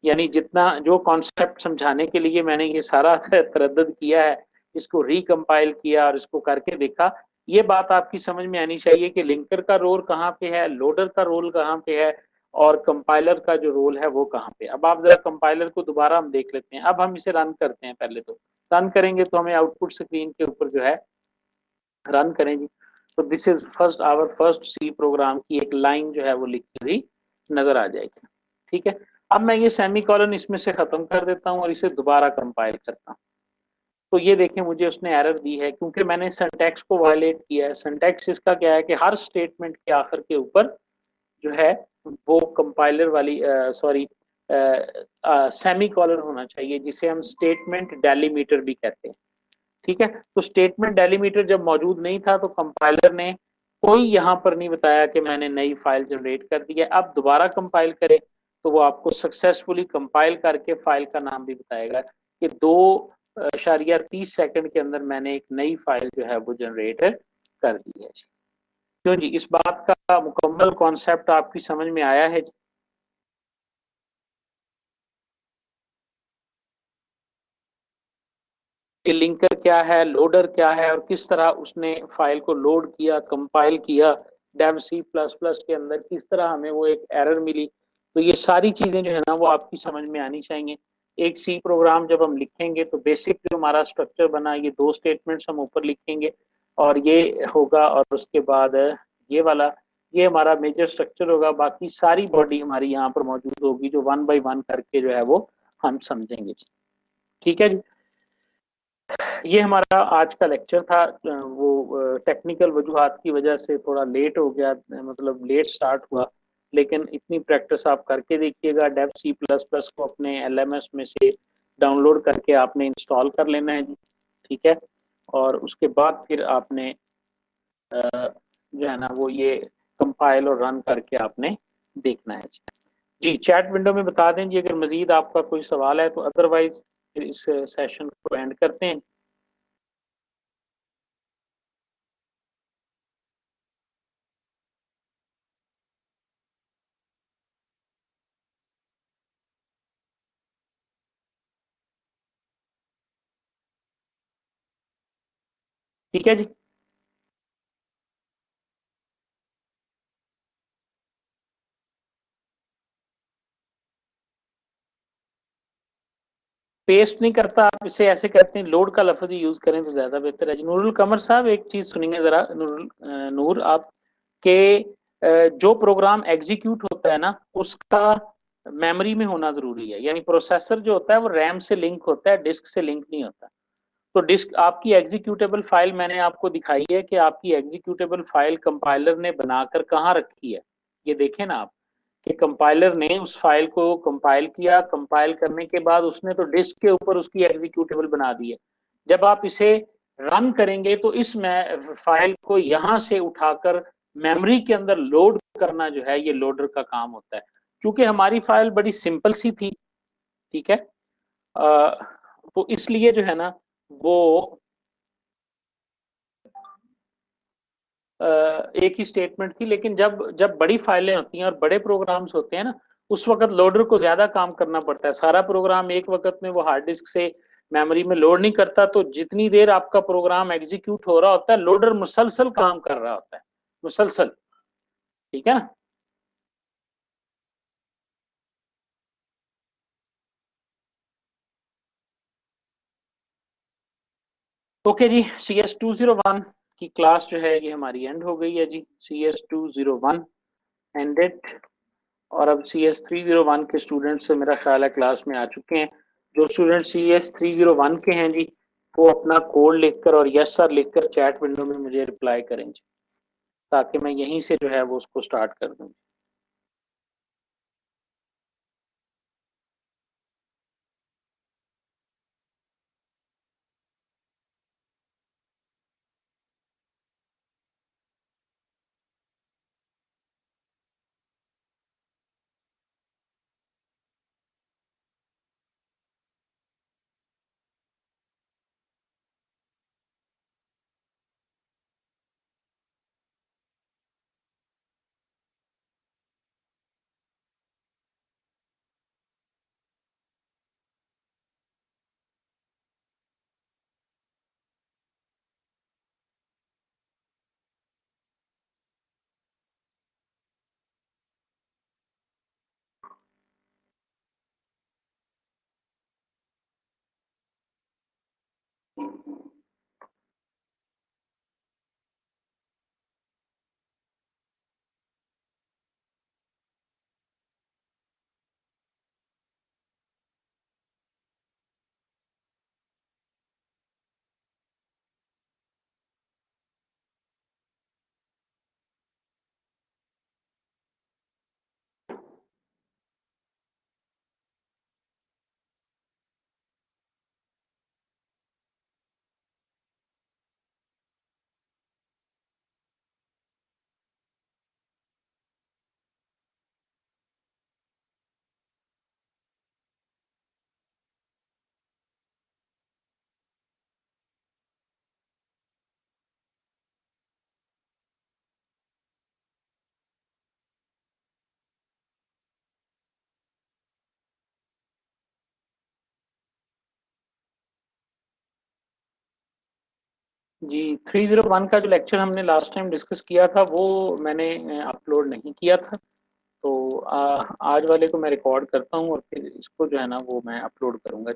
यानी जितना जो कॉन्सेप्ट समझाने के लिए मैंने ये सारा तरद्दुद किया है, इसको रिकम्पाइल किया और इसको करके देखा, ये बात आपकी समझ में आनी चाहिए कि लिंकर का रोल कहाँ पे है, लोडर का रोल कहाँ पे है, और कंपाइलर का जो रोल है वो कहाँ पे। अब आप जरा कंपाइलर को दोबारा हम देख लेते हैं। अब हम इसे रन करते हैं। पहले तो रन करेंगे तो हमें आउटपुट स्क्रीन के ऊपर जो है रन करें जी, तो this is first our first C program की एक लाइन जो है वो लिखी हुई नजर आ जाएगी। ठीक है, अब मैं ये सेमी कॉलन इसमें से खत्म कर देता हूँ और इसे दोबारा कंपाइल करता हूँ। तो ये देखें मुझे उसने एरर दी है क्योंकि मैंने सिंटैक्स को वायलेट किया है। सिंटैक्स इसका क्या है कि हर स्टेटमेंट के आखिर के ऊपर जो है वो कंपाइलर वाली सॉरी सेमी कॉलन होना चाहिए, जिसे हम स्टेटमेंट डेलीमीटर भी कहते हैं। ठीक है, तो स्टेटमेंट डेलीमीटर जब मौजूद नहीं था तो कंपाइलर ने कोई यहाँ पर नहीं बताया कि मैंने नई फाइल जनरेट कर दी है। अब दोबारा कंपाइल करें तो वो आपको सक्सेसफुली कंपाइल करके फाइल का नाम भी बताएगा कि 2.30 सेकंड के अंदर मैंने एक नई फाइल जो है वो जनरेट कर दी है। क्यों जी, इस बात का मुकम्मल कॉन्सेप्ट आपकी समझ में आया है? कि लिंकर क्या है, लोडर क्या है, और किस तरह उसने फाइल को लोड किया, कंपाइल किया। डेव सी प्लस प्लस के अंदर किस तरह हमें वो एक एरर मिली। तो ये सारी चीजें जो है ना वो आपकी समझ में आनी चाहिए। एक सी प्रोग्राम जब हम लिखेंगे तो बेसिक जो हमारा स्ट्रक्चर बना, ये 2 स्टेटमेंट्स हम ऊपर लिखेंगे और ये होगा, और उसके बाद ये वाला, ये हमारा मेजर स्ट्रक्चर होगा। बाकी सारी बॉडी हमारी यहाँ पर मौजूद होगी जो 1 बाय 1 करके जो है वो हम समझेंगे। ठीक है जी, ये हमारा आज का लेक्चर था। वो टेक्निकल वजूहात की वजह से थोड़ा लेट हो गया, मतलब लेट स्टार्ट हुआ, लेकिन इतनी प्रैक्टिस आप करके देखिएगा। डेव सी प्लस प्लस को अपने LMS में से डाउनलोड करके आपने इंस्टॉल कर लेना है जी। ठीक है, और उसके बाद फिर आपने जो है ना वो ये कंपाइल और रन करके आपने देखना है जी। जी, चैट विंडो में बता दें जी अगर मजीद आपका कोई सवाल है तो, अदरवाइज फिर इस सेशन को एंड करते हैं। ठीक है जी, पेस्ट नहीं करता, आप इसे ऐसे करते हैं, लोड का लफ्ज ही यूज करें तो ज्यादा बेहतर है। नूरुल कमर साहब एक चीज सुनिए जरा, नूर आप के जो प्रोग्राम एग्जीक्यूट होता है ना उसका मेमोरी में होना जरूरी है। यानी प्रोसेसर जो होता है वो रैम से लिंक होता है, डिस्क से लिंक नहीं होता। तो डिस्क आपकी एग्जीक्यूटेबल फाइल मैंने आपको दिखाई है कि आपकी एग्जीक्यूटेबल फाइल कंपाइलर ने बनाकर कहाँ रखी है। ये देखें ना आप कि कंपाइलर ने उस फाइल को कंपाइल किया, कंपाइल करने के बाद उसने तो डिस्क के ऊपर उसकी एग्जीक्यूटेबल बना दी है। जब आप इसे रन करेंगे तो इस फाइल को यहाँ से उठाकर मेमोरी के अंदर लोड करना जो है ये लोडर का काम होता है। क्योंकि हमारी फाइल बड़ी सिंपल सी थी, ठीक है, तो इसलिए जो है ना वो एक ही स्टेटमेंट थी, लेकिन जब जब बड़ी फाइलें होती हैं और बड़े प्रोग्राम्स होते हैं ना, उस वक़्त लोडर को ज़्यादा काम करना पड़ता है। सारा प्रोग्राम एक वक़्त में वो हार्ड डिस्क से मेमोरी में लोड नहीं करता, तो जितनी देर आपका प्रोग्राम एग्ज़ीक्यूट हो रहा होता है, लोडर मुसलसल काम कर रहा होता है, मुसलसल, ठीक है ना? ओके जी, CS201 की क्लास जो है ये हमारी एंड हो गई है जी। CS201 ended. और अब CS301 के स्टूडेंट्स मेरा ख्याल है क्लास में आ चुके हैं। जो स्टूडेंट CS301 के हैं जी, वो अपना कोड लिखकर और यस सर लिखकर चैट विंडो में मुझे रिप्लाई करें जी, ताकि मैं यहीं से जो है वो उसको स्टार्ट कर दूं। जी, 301 का जो लेक्चर हमने लास्ट टाइम डिस्कस किया था वो मैंने अपलोड नहीं किया था। तो आज वाले को मैं रिकॉर्ड करता हूँ और फिर इसको जो है ना वो मैं अपलोड करूंगा।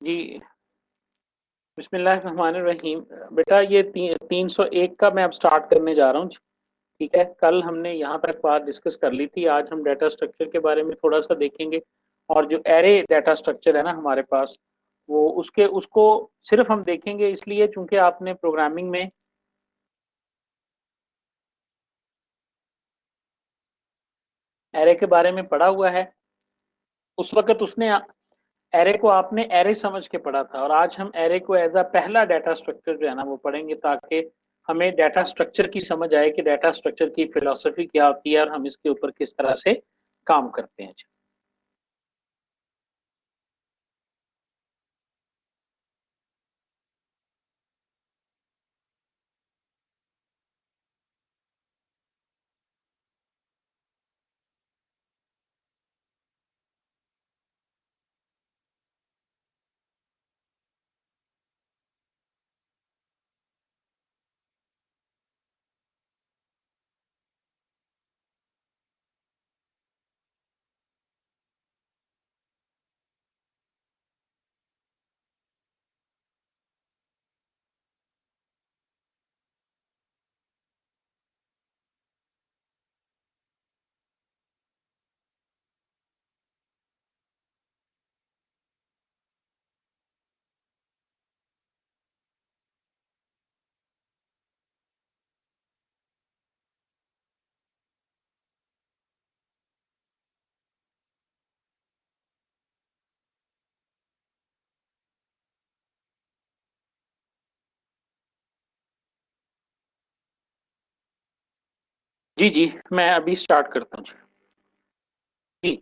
जी, बिस्मिल्लाहिर्रहमानिर्रहीम। बेटा ये 301 का मैं अब स्टार्ट करने जा रहा हूँ। ठीक है, कल हमने यहाँ तक बात डिस्कस कर ली थी। आज हम डाटा स्ट्रक्चर के बारे में थोड़ा सा देखेंगे। और जो एरे डाटा स्ट्रक्चर है ना हमारे पास, वो उसके उसको सिर्फ हम देखेंगे इसलिए चूंकि आपने प्रोग्रामिंग में एरे के बारे में पढ़ा हुआ है। उस वक्त उसने एरे को आपने एरे समझ के पढ़ा था और आज हम एरे को एज अ पहला डाटा स्ट्रक्चर जो है ना वो पढ़ेंगे, ताकि हमें डाटा स्ट्रक्चर की समझ आए कि डाटा स्ट्रक्चर की फिलॉसफी क्या होती है और हम इसके ऊपर किस तरह से काम करते हैं। जी जी, मैं अभी स्टार्ट करता हूँ जी।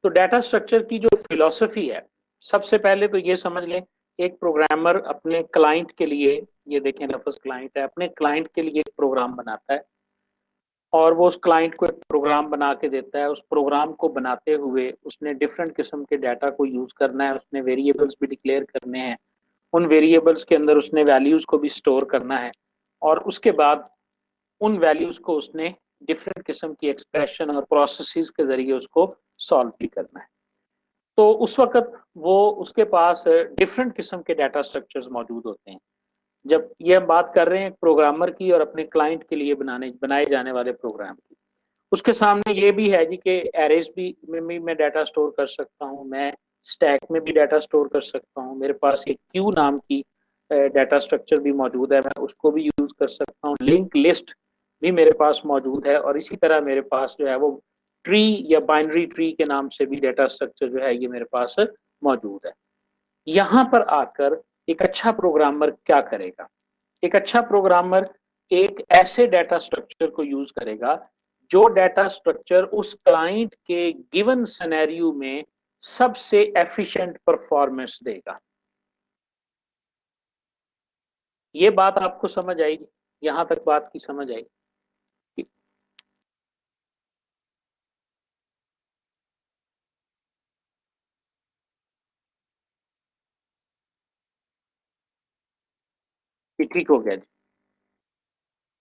तो डाटा स्ट्रक्चर की जो फिलॉसफी है, सबसे पहले तो ये समझ लें, एक प्रोग्रामर अपने क्लाइंट के लिए, ये देखें लफ्ज़ क्लाइंट है, अपने क्लाइंट के लिए एक प्रोग्राम बनाता है और वो उस क्लाइंट को एक प्रोग्राम बना के देता है। उस प्रोग्राम को बनाते हुए उसने डिफरेंट किस्म के डाटा को यूज़ करना है, उसने वेरिएबल्स भी डिक्लेयर करने हैं, उन वेरिएबल्स के अंदर उसने वैल्यूज़ को भी स्टोर करना है और उसके बाद उन वैल्यूज़ को उसने डिफरेंट किस्म की एक्सप्रेशन और प्रोसेसेस के ज़रिए उसको सॉल्व भी करना है। तो उस वक़्त वो उसके पास डिफरेंट किस्म के डाटा स्ट्रक्चर्स मौजूद होते हैं। जब ये हम बात कर रहे हैं प्रोग्रामर की और अपने क्लाइंट के लिए बनाए जाने वाले प्रोग्राम की, उसके सामने ये भी है जी कि एरेज़ भी में भी मैं डाटा स्टोर कर सकता हूँ, मैं स्टैक में भी डाटा स्टोर कर सकता हूँ, मेरे पास एक क्यू नाम की डाटा स्ट्रक्चर भी मौजूद है, मैं उसको भी यूज़ कर सकता हूँ, लिंक लिस्ट भी मेरे पास मौजूद है और इसी तरह मेरे पास जो है वो ट्री या बाइनरी ट्री के नाम से भी डाटा स्ट्रक्चर जो है ये मेरे पास मौजूद है। यहाँ पर आकर एक अच्छा प्रोग्रामर क्या करेगा? एक अच्छा प्रोग्रामर एक ऐसे डाटा स्ट्रक्चर को यूज करेगा जो डाटा स्ट्रक्चर उस क्लाइंट के गिवन सिनेरियो में सबसे एफिशिएंट परफॉर्मेंस देगा। ये बात आपको समझ आएगी? यहां तक बात की समझ आई? कि ठीक हो गया जी।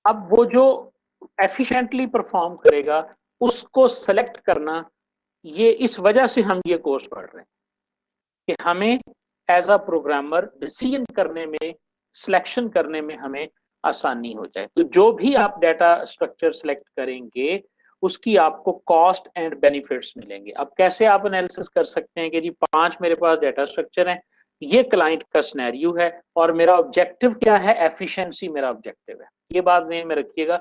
अब वो जो एफिशिएंटली परफॉर्म करेगा उसको सेलेक्ट करना, ये इस वजह से हम ये कोर्स पढ़ रहे हैं कि हमें एज अ प्रोग्रामर डिसीजन करने में, सिलेक्शन करने में हमें आसानी हो जाए। तो जो भी आप डाटा स्ट्रक्चर सेलेक्ट करेंगे उसकी आपको कॉस्ट एंड बेनिफिट्स मिलेंगे। अब कैसे आप एनालिसिस कर सकते हैं कि जी 5 मेरे पास डाटा स्ट्रक्चर हैं, ये क्लाइंट का सिनेरियो है और मेरा ऑब्जेक्टिव क्या है? एफिशिएंसी मेरा ऑब्जेक्टिव है। ये बात ज़हन में रखिएगा।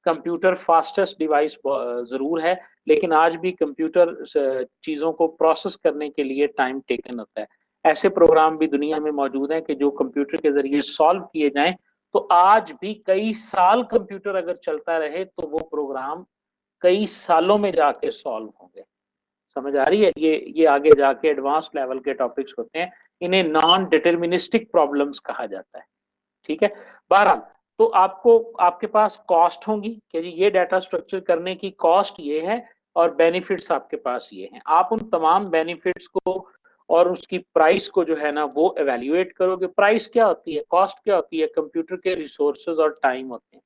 कंप्यूटर फास्टेस्ट डिवाइस ज़रूर है, लेकिन आज भी कंप्यूटर चीज़ों को प्रोसेस करने के लिए टाइम टेकन होता है। ऐसे प्रोग्राम भी दुनिया में मौजूद हैं कि जो कंप्यूटर के ज़रिए सॉल्व किए जाएँ, तो आज भी कई साल कंप्यूटर अगर चलता रहे तो वो प्रोग्राम कई सालों में जाके सॉल्व होंगे। समझ आ रही है? ये आगे जाके एडवांस लेवल के टॉपिक्स होते हैं। इन्हें नॉन डिटरमिनिस्टिक प्रॉब्लम्स कहा जाता है। ठीक है? बहरहाल, तो आपको आपके पास कॉस्ट होंगी कि जी ये डाटा स्ट्रक्चर करने की कॉस्ट ये है और बेनिफिट्स आपके पास ये हैं। आप उन तमाम बेनिफिट्स को और उसकी प्राइस को जो है ना वो इवैल्यूएट करोगे। प्राइस क्या होती है? कॉस्ट क्या होती है? कंप्यूटर के रिसोर्सेज और टाइम होते हैं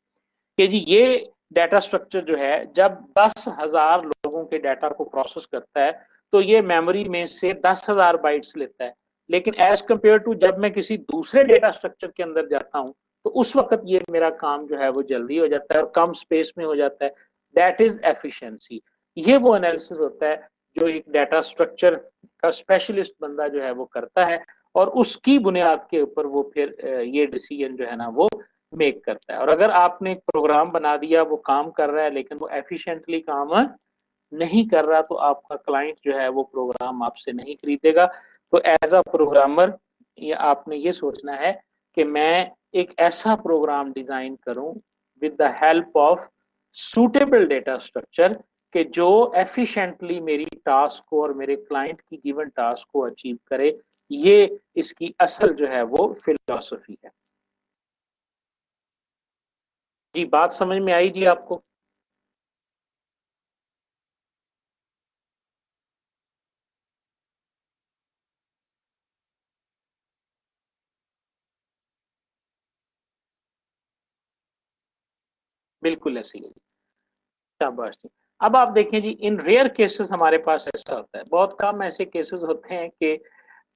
कि जी ये डाटा स्ट्रक्चर जो है जब 10,000 लोगों के डाटा को प्रोसेस करता है तो ये मेमोरी में से 10,000 बाइट्स लेता है। लेकिन एज कंपेयर टू जब मैं किसी दूसरे डाटा स्ट्रक्चर के अंदर जाता हूँ तो उस वक्त ये मेरा काम जो है वो जल्दी हो जाता है और कम स्पेस में हो जाता है। That is efficiency. ये वो एनालिसिस होता है जो एक डाटा स्ट्रक्चर का स्पेशलिस्ट बंदा जो है वो करता है और उसकी बुनियाद के ऊपर वो फिर ये डिसीजन जो है ना वो मेक करता है। और अगर आपने एक प्रोग्राम बना दिया, वो काम कर रहा है लेकिन वो एफिशिएंटली काम नहीं कर रहा, तो आपका क्लाइंट जो है वो प्रोग्राम आपसे नहीं खरीदेगा। तो एज अ प्रोग्रामर ये आपने ये सोचना है कि मैं एक ऐसा प्रोग्राम डिजाइन करूं with the help of suitable data structure कि जो एफिशिएंटली मेरी टास्क को और मेरे क्लाइंट की गिवन टास्क को अचीव करे। ये इसकी असल जो है वो फिलॉसफी है। जी, बात समझ में आई जी आपको? बिल्कुल ऐसे ही है। शाबाश जी। अब आप देखें जी, इन रेयर केसेस हमारे पास ऐसा होता है, बहुत कम ऐसे केसेस होते हैं कि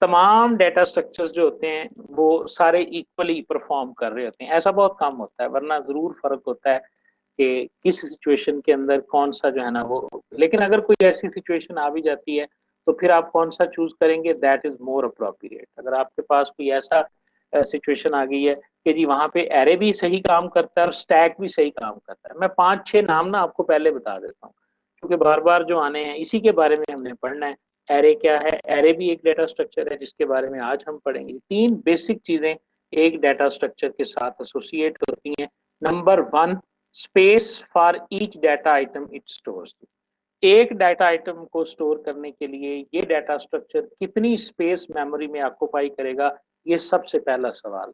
तमाम डेटा स्ट्रक्चर्स जो होते हैं वो सारे इक्वली परफॉर्म कर रहे होते हैं। ऐसा बहुत कम होता है, वरना जरूर फर्क होता है कि किस सिचुएशन के अंदर कौन सा जो है ना वो। लेकिन अगर कोई ऐसी सिचुएशन आ भी जाती है तो फिर आप कौन सा चूज करेंगे, दैट इज मोर अप्रोप्रिएट। अगर आपके पास कोई ऐसा सिचुएशन आ गई है कि जी वहां पे एरे भी सही काम करता है और स्टैक भी सही काम करता है, मैं 5-6 नाम ना आपको पहले बता देता हूँ क्योंकि बार बार जो आने हैं इसी के बारे में हमने पढ़ना है। एरे क्या है? एरे भी एक डेटा स्ट्रक्चर है जिसके बारे में आज हम पढ़ेंगे। 3 बेसिक चीजें एक डेटा स्ट्रक्चर के साथ एसोसिएट होती हैं। Number 1, space for each data item it stores. एक डाटा आइटम को स्टोर करने के लिए ये डाटा स्ट्रक्चर कितनी स्पेस मेमोरी में ऑक्यूपाई करेगा, ये सबसे पहला सवाल।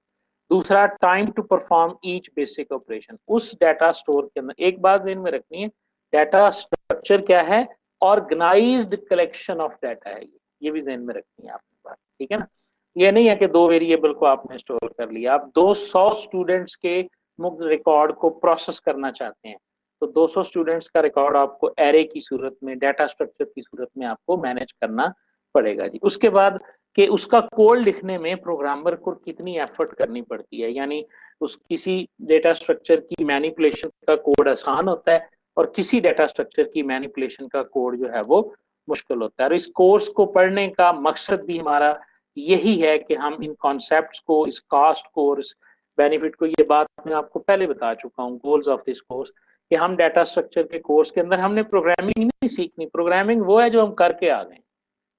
दूसरा, time to perform each basic operation. उस डाटा स्टोर के अंदर एक बात ध्यान में रखनी है, डाटा स्ट्रक्चर क्या है? ऑर्गेनाइज्ड कलेक्शन ऑफ डाटा है। ये भी ध्यान में रखनी है आपकी बात, ठीक है ना? ये नहीं है कि 2 वेरिएबल को आपने स्टोर कर लिया, आप 200 स्टूडेंट्स के मुक्त रिकॉर्ड को प्रोसेस करना चाहते हैं तो 200 स्टूडेंट्स का रिकॉर्ड आपको एरे की सूरत में, डाटा स्ट्रक्चर की सूरत में आपको मैनेज करना पड़ेगा जी। उसके बाद कि उसका कोड लिखने में प्रोग्रामर को कितनी एफर्ट करनी पड़ती है, यानी उस किसी डेटा स्ट्रक्चर की मैनिपुलेशन का कोड आसान होता है और किसी डेटा स्ट्रक्चर की मैनिपुलेशन का कोड जो है वो मुश्किल होता है। और इस कोर्स को पढ़ने का मकसद भी हमारा यही है कि हम इन कॉन्सेप्ट्स को, इस कास्ट को, इस बेनिफिट को, ये बात मैं आपको पहले बता चुका हूँ गोल्स ऑफ दिस कोर्स, कि हम डाटा स्ट्रक्चर के कोर्स के अंदर हमने प्रोग्रामिंग नहीं सीखनी। प्रोग्रामिंग वो है जो हम करके आ गए।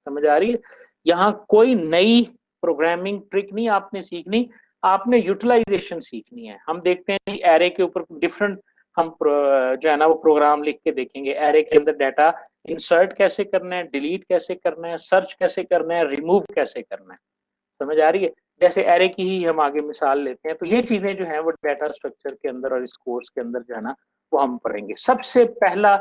समझ आ रही है? यहाँ कोई नई प्रोग्रामिंग ट्रिक नहीं आपने सीखनी, आपने यूटिलाइजेशन सीखनी है। हम देखते हैं एरे के ऊपर डिफरेंट हम जो है ना वो प्रोग्राम लिख के देखेंगे। एरे के अंदर डाटा इंसर्ट कैसे करना है, डिलीट कैसे करना है, सर्च कैसे करना है, रिमूव कैसे करना है। समझ आ रही है? जैसे एरे की ही हम आगे मिसाल लेते हैं, तो ये चीजें जो है वो डाटा स्ट्रक्चर के अंदर और इस कोर्स के अंदर जो है ना वो हम पढ़ेंगे। सबसे पहला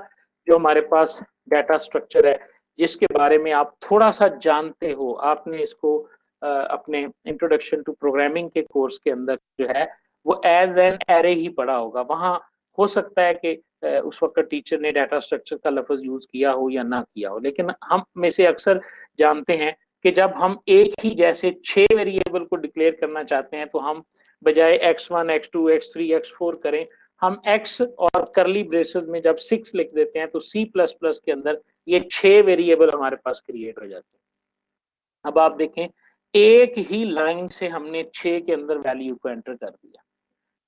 जो हमारे पास डाटा स्ट्रक्चर है जिसके बारे में आप थोड़ा सा जानते हो, आपने इसको अपने इंट्रोडक्शन टू प्रोग्रामिंग के कोर्स के अंदर जो है वो एज एन एरे ही पढ़ा होगा। वहां हो सकता है कि उस वक्त टीचर ने डाटा स्ट्रक्चर का लफ्ज यूज किया हो या ना किया हो, लेकिन हम में से अक्सर जानते हैं कि जब हम एक ही जैसे 6 वेरिएबल को डिक्लेयर करना चाहते हैं तो हम बजाय x1 x2 x3 x4 करें, हम x और करली ब्रेसेस में जब 6 लिख देते हैं तो C++ के अंदर ये 6 वेरिएबल हमारे पास क्रिएट हो जाते हैं। अब आप देखें, एक ही लाइन से हमने 6 के अंदर वैल्यू को एंटर कर दिया।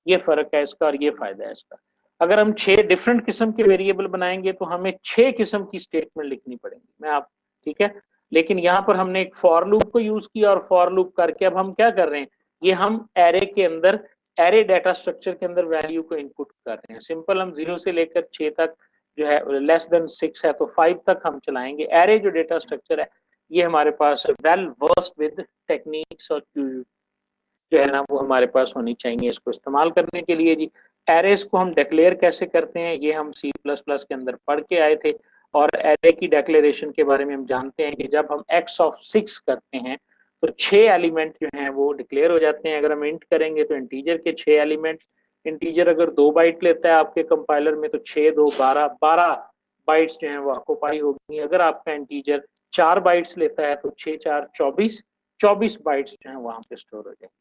ये फर्क है इसका और ये फायदा है इसका। अगर हम 6 डिफरेंट किस्म के वेरिएबल बनाएंगे तो हमें 6 किस्म की स्टेटमेंट लिखनी पड़ेगी। मैं आप ठीक है, लेकिन यहाँ पर हमने एक फॉर लूप को यूज किया और फॉर लूप करके अब हम क्या कर रहे हैं, ये हम एरे के अंदर, एरे डाटा स्ट्रक्चर के अंदर वैल्यू को इनपुट कर रहे हैं। सिंपल, हम 0 से लेकर 6 तक जो है लेस देन 6 है तो 5 तक हम चलाएंगे। एरे जो डेटा स्ट्रक्चर है ये हमारे पास वेल वर्स्ड विद टेक्निक्स और जो है ना वो हमारे पास होनी चाहिए इसको इस्तेमाल करने के लिए जी। एरेस को हम डिक्लेयर कैसे करते हैं ये हम C++ के अंदर पढ़ के आए थे। और एरे की डिक्लेरेशन के बारे में हम जानते हैं कि जब हम x ऑफ 6 करते हैं तो 6 एलिमेंट जो हैं वो डिक्लेयर हो जाते हैं। अगर हम इंट करेंगे तो इंटीजर के 6 एलिमेंट, इंटीजर अगर 2 बाइट लेता है आपके कंपाइलर में तो 6 2 12 12 बाइट्स जो हैं वो ऑक्यूपाई होगी। अगर आपका इंटीजर 4 बाइट्स लेता है तो 6 4 24 24 बाइट्स जो है वहां पे स्टोर हो जाएंगे।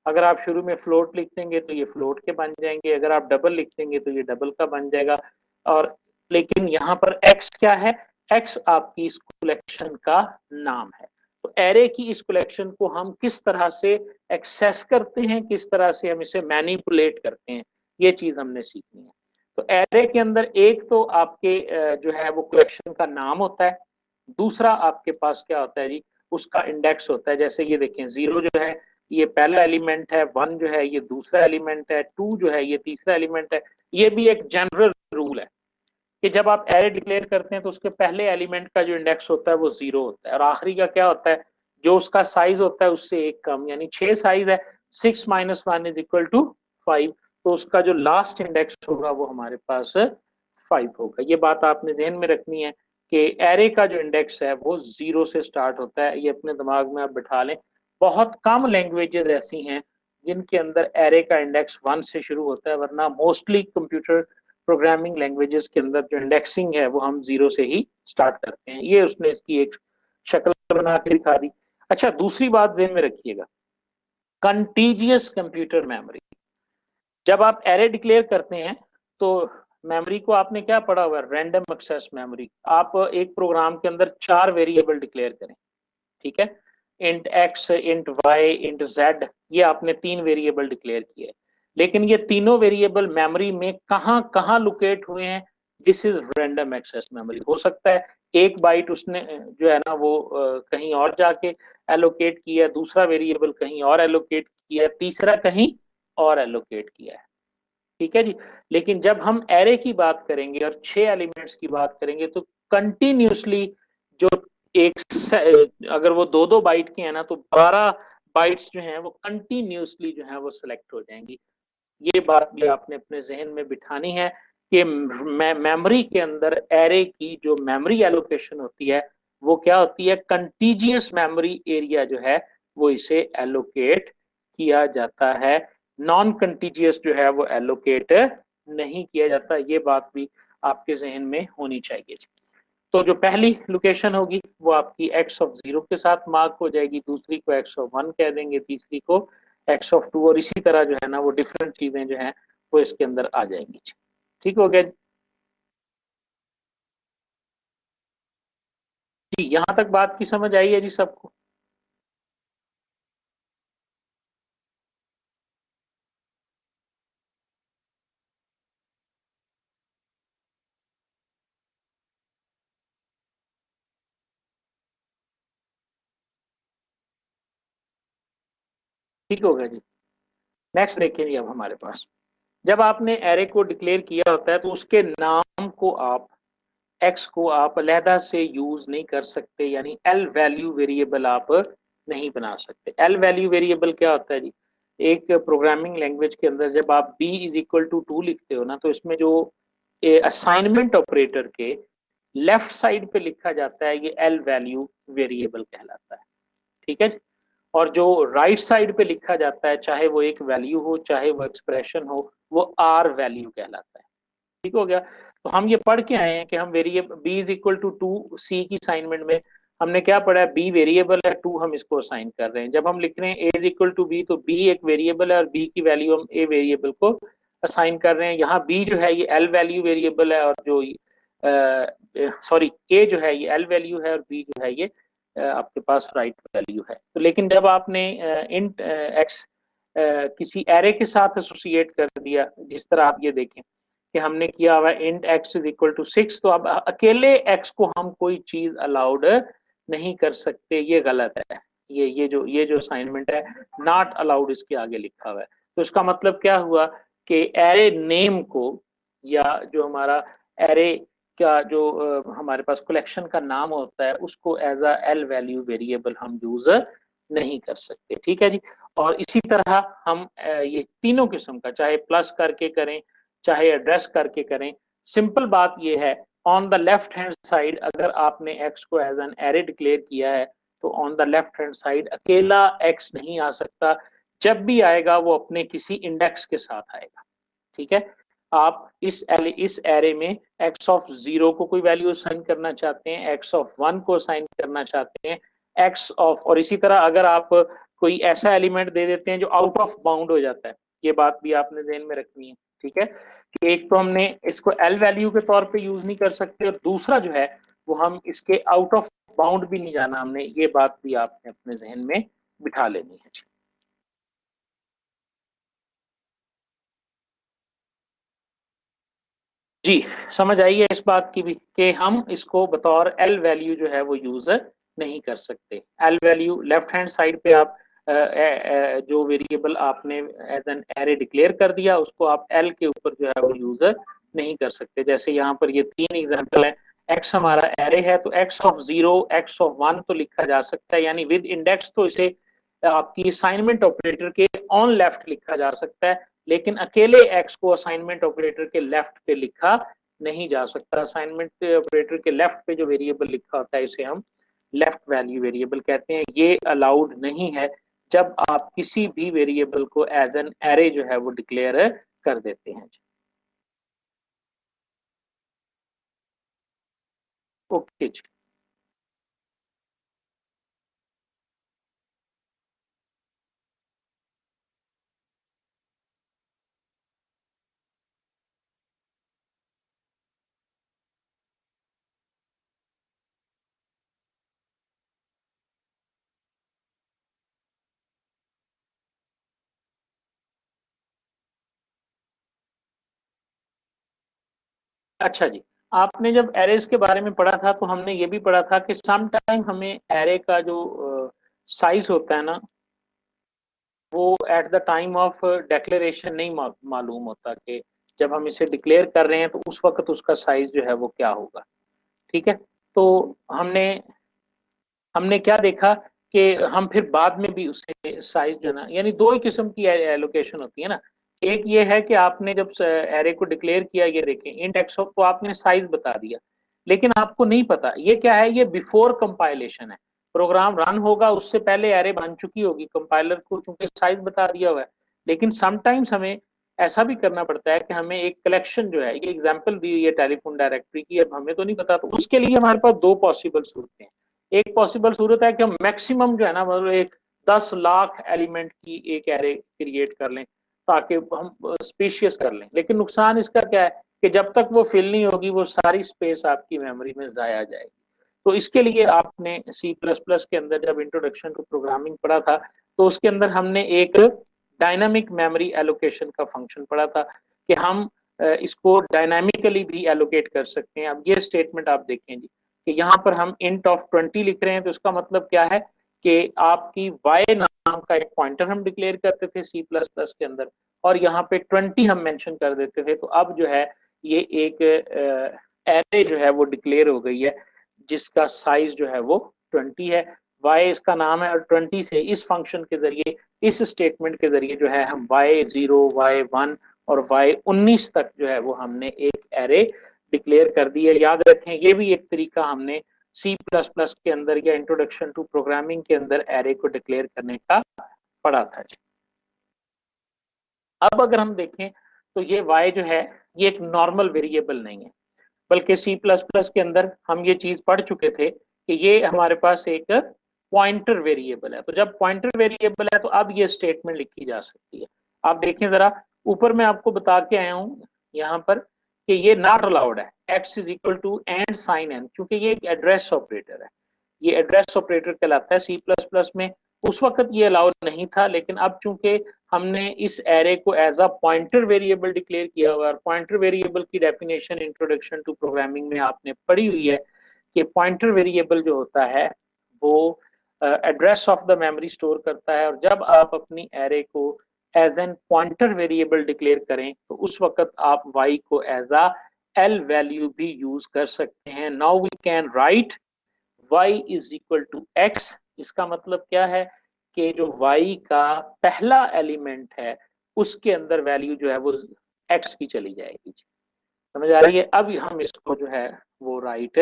अगर आप शुरू में फ्लोट लिख देंगे तो ये फ्लोट के बन जाएंगे, अगर आप डबल लिख देंगे तो ये डबल का बन जाएगा। और लेकिन यहाँ पर x क्या है? x आपकी इस कलेक्शन का नाम है। तो एरे की इस कलेक्शन को हम किस तरह से एक्सेस करते हैं, किस तरह से हम इसे मैनिपुलेट करते हैं, ये चीज हमने सीखनी है। तो एरे के अंदर एक तो आपके जो है वो कलेक्शन का नाम होता है, दूसरा आपके पास क्या होता है जी, उसका इंडेक्स होता है। जैसे ये देखें 0 जो है ये पहला एलिमेंट है, 1 जो है ये दूसरा एलिमेंट है, 2 जो है ये तीसरा एलिमेंट है। ये भी एक जनरल रूल है कि जब आप एरे डिक्लेयर करते हैं तो उसके पहले एलिमेंट का जो इंडेक्स होता है वो 0 होता है और आखिरी का क्या होता है, जो उसका साइज होता है उससे एक कम, यानी 6 साइज है, 6 माइनस 1 इज इक्वल टू 5, तो उसका जो लास्ट इंडेक्स होगा वो हमारे पास 5 होगा। ये बात आपने ध्यान में रखनी है कि एरे का जो इंडेक्स है वो 0 से स्टार्ट होता है, ये अपने दिमाग में आप बिठा लें। बहुत कम लैंग्वेजेस ऐसी हैं जिनके अंदर एरे का इंडेक्स 1 से शुरू होता है, वरना मोस्टली कंप्यूटर प्रोग्रामिंग लैंग्वेजेस के अंदर जो इंडेक्सिंग है वो हम 0 से ही स्टार्ट करते हैं। ये उसने इसकी एक शक्ल बना के दिखा दी। अच्छा, दूसरी बात ध्यान में रखिएगा, कंटीजियस कंप्यूटर मेमोरी। जब आप एरे डिक्लेयर करते हैं तो मेमोरी को आपने क्या पढ़ा हुआ है, रैंडम एक्सेस मेमोरी। आप एक प्रोग्राम के अंदर 4 वेरिएबल डिक्लेयर करें, ठीक है, int X, int Y, int Z, ये आपने 3 वेरिएबल डिक्लेयर किए, लेकिन ये तीनों वेरिएबल मेमोरी में कहां कहां लोकेट हुए हैं, this is random access memory. हो सकता है एक बाइट उसने जो है ना वो कहीं और जाके एलोकेट किया, दूसरा वेरिएबल कहीं और एलोकेट किया, तीसरा कहीं और एलोकेट किया है, ठीक है जी। लेकिन जब हम एरे की बात करेंगे और 6 एलिमेंट्स की बात करेंगे तो कंटिन्यूसली जो एक अगर वो 2-2 बाइट के हैं ना तो 12 बाइट्स जो हैं वो कंटिन्यूसली जो है वो सिलेक्ट हो जाएंगी। ये बात भी आपने अपने जहन में बिठानी है कि मेमोरी के अंदर एरे की जो मेमोरी एलोकेशन होती है वो क्या होती है, कंटीजियस मेमोरी एरिया जो है वो इसे एलोकेट किया जाता है, नॉन कंटीजियस जो है वो एलोकेट नहीं किया जाता। ये बात भी आपके जहन में होनी चाहिए। तो जो पहली लोकेशन होगी वो आपकी एक्स ऑफ 0 के साथ मार्क हो जाएगी, दूसरी को एक्स ऑफ 1 कह देंगे, तीसरी को एक्स ऑफ 2, और इसी तरह जो है ना वो डिफरेंट चीजें जो हैं वो इसके अंदर आ जाएंगी। ठीक हो गया जी, यहाँ तक बात की समझ आई है जी सबको? ठीक हो गया जी। नेक्स्ट देखिए जी, अब हमारे पास जब आपने एरे को डिक्लेयर किया होता है तो उसके नाम को आप एक्स को आप अलहदा से यूज नहीं कर सकते, यानी एल वैल्यू वेरिएबल आप नहीं बना सकते। एल वैल्यू वेरिएबल क्या होता है जी, एक प्रोग्रामिंग लैंग्वेज के अंदर जब आप b इज इक्वल टू 2 लिखते हो ना तो इसमें जो असाइनमेंट ऑपरेटर के लेफ्ट साइड पे लिखा जाता है ये एल वैल्यू वेरिएबल कहलाता है, ठीक है। और जो राइट साइड पे लिखा जाता है चाहे वो एक वैल्यू हो चाहे वो एक्सप्रेशन हो वो आर वैल्यू कहलाता है। ठीक हो गया। तो हम ये पढ़ के आए हैं कि हम variable b is equal to 2 C की असाइनमेंट में हमने क्या पढ़ा है, b वेरिएबल है, 2 हम इसको असाइन कर रहे हैं। जब हम लिख रहे हैं a is equal to b तो b एक वेरिएबल है और b की वैल्यू हम a वेरिएबल को असाइन कर रहे हैं। यहाँ b जो है ये l वैल्यू वेरिएबल है और जो सॉरी a जो है ये l वैल्यू है और b जो है ये आपके पास राइट वैल्यू है। तो लेकिन जब आपने इंट x किसी एरे के साथ एसोसिएट कर दिया, जिस तरह आप ये देखें कि हमने किया हुआ int x is equal to 6, तो अब अकेले x को हम कोई चीज अलाउड नहीं कर सकते, ये गलत है। ये जो असाइनमेंट है नॉट अलाउड इसके आगे लिखा हुआ है। तो इसका मतलब क्या हुआ कि एरे नेम को या जो हमारा एरे का जो हमारे पास कलेक्शन का नाम होता है उसको as a L value variable हम यूज नहीं कर सकते, ठीक है जी। और इसी तरह हम ये तीनों किस्म का चाहे प्लस करके करें चाहे एड्रेस करके करें, सिंपल बात ये है, on the left hand side अगर आपने एक्स को एज एन एरे डिक्लेयर किया है तो on the left hand side अकेला एक्स नहीं आ सकता, जब भी आएगा वो अपने किसी इंडेक्स के साथ आएगा, ठीक है। आप इस एरे में एक्स ऑफ 0 को कोई वैल्यू असाइन करना चाहते हैं, एक्स ऑफ 1 को असाइन करना चाहते हैं, एक्स ऑफ, और इसी तरह अगर आप कोई ऐसा एलिमेंट दे देते हैं जो आउट ऑफ बाउंड हो जाता है, ये बात भी आपने ध्यान में रखनी है, ठीक है। कि एक तो हमने इसको एल वैल्यू के तौर पे यूज नहीं कर सकते और दूसरा जो है वो हम इसके आउट ऑफ बाउंड भी नहीं जाना हमने, ये बात भी आपने अपने जहन में बिठा लेनी है। जी, समझ आई है इस बात की भी कि हम इसको बतौर एल वैल्यू जो है वो यूज नहीं कर सकते। L value left hand side पे आप जो वेरिएबल आपने एज एन एरे डिक्लेयर कर दिया उसको आप एल के ऊपर जो है वो यूजर नहीं कर सकते। जैसे यहाँ पर ये 3 एग्जांपल है। एक्स हमारा एरे है तो एक्स ऑफ 0 एक्स ऑफ 1 तो लिखा जा सकता है, यानी विद इंडेक्स, तो इसे आपकी असाइनमेंट ऑपरेटर के ऑन लेफ्ट लिखा जा सकता है, लेकिन अकेले एक्स को असाइनमेंट ऑपरेटर के लेफ्ट पे लिखा नहीं जा सकता। असाइनमेंट ऑपरेटर के लेफ्ट पे जो वेरिएबल लिखा होता है इसे हम लेफ्ट वैल्यू वेरिएबल कहते हैं। ये अलाउड नहीं है जब आप किसी भी वेरिएबल को एज एन एरे जो है वो डिक्लेयर कर देते हैं। ओके जी। अच्छा जी, आपने जब एरेज के बारे में पढ़ा था तो हमने ये भी पढ़ा था कि सम टाइम हमें एरे का जो साइज होता है ना, वो at the time of declaration नहीं मालूम होता कि जब हम इसे डिक्लेयर कर रहे हैं तो उस वक्त उसका साइज जो है वो क्या होगा। ठीक है, तो हमने हमने क्या देखा कि हम फिर बाद में भी उसे साइज जो है ना, यानी दो ही किस्म की एलोकेशन होती है ना। एक ये है कि आपने जब एरे को डिक्लेयर किया, ये देखें इंट एक्स ऑफ, तो आपने साइज बता दिया, लेकिन आपको नहीं पता ये क्या है, ये बिफोर कंपाइलेशन है। प्रोग्राम रन होगा उससे पहले एरे बन चुकी होगी, कंपाइलर को चूंकि साइज बता दिया हुआ है। लेकिन समटाइम्स हमें ऐसा भी करना पड़ता है कि हमें एक कलेक्शन जो है, ये एग्जांपल दी हुई है टेलीफोन डायरेक्टरी की, अब हमें तो नहीं पता, तो उसके लिए हमारे पास दो पॉसिबल सूरतें हैं। एक पॉसिबल सूरत है कि हम मैक्सिमम जो है ना, मतलब एक 10 लाख एलिमेंट की एक एरे क्रिएट कर लें ताकि हम स्पेशियस कर लें, लेकिन नुकसान इसका क्या है कि जब तक वो फिल नहीं होगी वो सारी स्पेस आपकी मेमोरी में जाया जाएगी। तो इसके लिए आपने सी प्लस प्लस के अंदर जब इंट्रोडक्शन टू प्रोग्रामिंग पढ़ा था तो उसके अंदर हमने एक डायनामिक मेमोरी एलोकेशन का फंक्शन पढ़ा था कि हम इसको डायनामिकली भी एलोकेट कर सकते हैं। अब ये स्टेटमेंट आप देखें जी कि यहाँ पर हम इंट ऑफ 20 लिख रहे हैं, तो इसका मतलब क्या है कि आपकी y नाम का एक पॉइंटर हम डिक्लेयर करते थे सी प्लस प्लस के अंदर, और यहाँ पे 20 हम मेंशन कर देते थे। तो अब जो है ये एक एरे जो है वो डिक्लेयर हो गई है जिसका साइज जो है वो 20 है। y इसका नाम है और 20 से इस फंक्शन के जरिए, इस स्टेटमेंट के जरिए जो है हम y0 y1 और y19 तक जो है वो हमने एक एरे डिक्लेयर कर दी है। याद रखें ये भी एक तरीका हमने सी प्लस प्लस के अंदर या इंट्रोडक्शन टू प्रोग्रामिंग के अंदर एरे को डिक्लेयर करने का पढ़ा था। अब अगर हम देखें तो ये y जो है ये एक नॉर्मल वेरिएबल नहीं है, बल्कि सी प्लस प्लस के अंदर हम ये चीज पढ़ चुके थे कि ये हमारे पास एक पॉइंटर वेरिएबल है। तो जब पॉइंटर वेरिएबल है तो अब ये स्टेटमेंट लिखी जा सकती है। आप देखें जरा, ऊपर मैं आपको बता के आया हूं यहाँ पर कि ये नॉट अलाउड है, x is equal to and sign n, क्योंकि ये एक एड्रेस ऑपरेटर है। ये एड्रेस ऑपरेटर कहलाता है सी प्लस प्लस में। उस वक्त ये अलाउड नहीं था, लेकिन अब चूंकि हमने इस एरे को as a pointer variable declare किया हुआ है, पॉइंटर वेरिएबल की डेफिनेशन इंट्रोडक्शन टू प्रोग्रामिंग में आपने पढ़ी हुई है कि पॉइंटर वेरिएबल जो होता है वो address of the memory store करता है, और जब आप अपनी एरे को as an pointer variable declare करें तो उस वक्त आप y को एज अ एल वैल्यू भी यूज कर सकते हैं। Now we can write y is equal to x. इसका मतलब क्या है कि जो y का पहला एलिमेंट है उसके अंदर वैल्यू जो है वो x की चली जाएगी। समझ आ रही है? अब हम इसको जो है वो राइट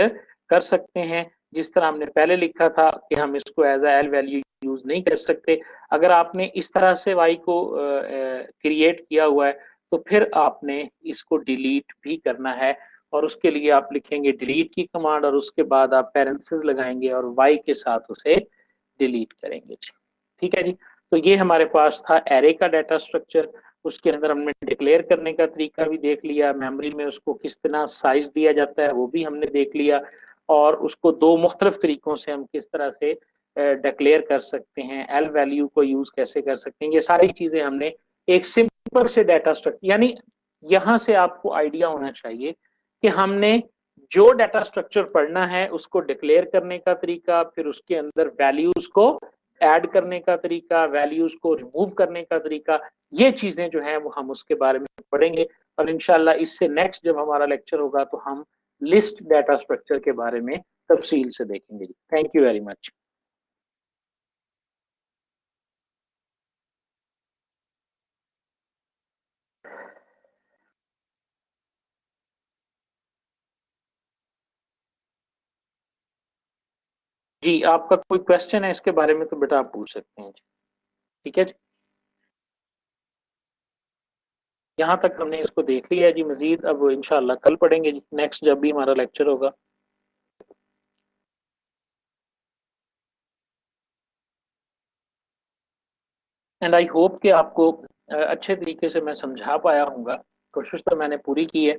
कर सकते हैं जिस तरह हमने पहले लिखा था कि हम इसको एज एल वैल्यू यूज नहीं कर सकते। अगर आपने इस तरह से y को क्रिएट किया हुआ है तो फिर आपने इसको डिलीट भी करना है, और उसके लिए आप लिखेंगे डिलीट की कमांड और उसके बाद आप पैरेंथेसिस लगाएंगे और y के साथ उसे डिलीट करेंगे। ठीक है जी। तो ये हमारे पास था एरे का डाटा स्ट्रक्चर। उसके अंदर हमने डिक्लेयर करने का तरीका भी देख लिया, मेमोरी में उसको किस तरह साइज दिया जाता है वो भी हमने देख लिया, और उसको दो मुख्तलिफ तरीकों से हम किस तरह से डिक्लेयर कर सकते हैं, एल वैल्यू को यूज कैसे कर सकते हैं। ये सारी चीजें हमने एक सिंपल से डाटा स्ट्रक्चर, यानी यहाँ से आपको आइडिया होना चाहिए कि हमने जो डाटा स्ट्रक्चर पढ़ना है उसको डिक्लेयर करने का तरीका, फिर उसके अंदर वैल्यूज को ऐड करने का तरीका, वैल्यूज को रिमूव करने का तरीका, ये चीजें जो है वो हम उसके बारे में पढ़ेंगे। और इंशाल्लाह इससे नेक्स्ट जब हमारा लेक्चर होगा तो हम लिस्ट डाटा स्ट्रक्चर के बारे में तफसील से देखेंगे। Thank you very much. जी, आपका कोई क्वेश्चन है इसके बारे में तो बेटा आप पूछ सकते हैं जी। ठीक है जी, यहाँ तक हमने इसको देख लिया जी। मजीद अब इंशाल्लाह कल पढ़ेंगे जी, नेक्स्ट जब भी हमारा लेक्चर होगा। एंड आई होप कि आपको अच्छे तरीके से मैं समझा पाया हूँगा। कोशिश तो मैंने पूरी की है।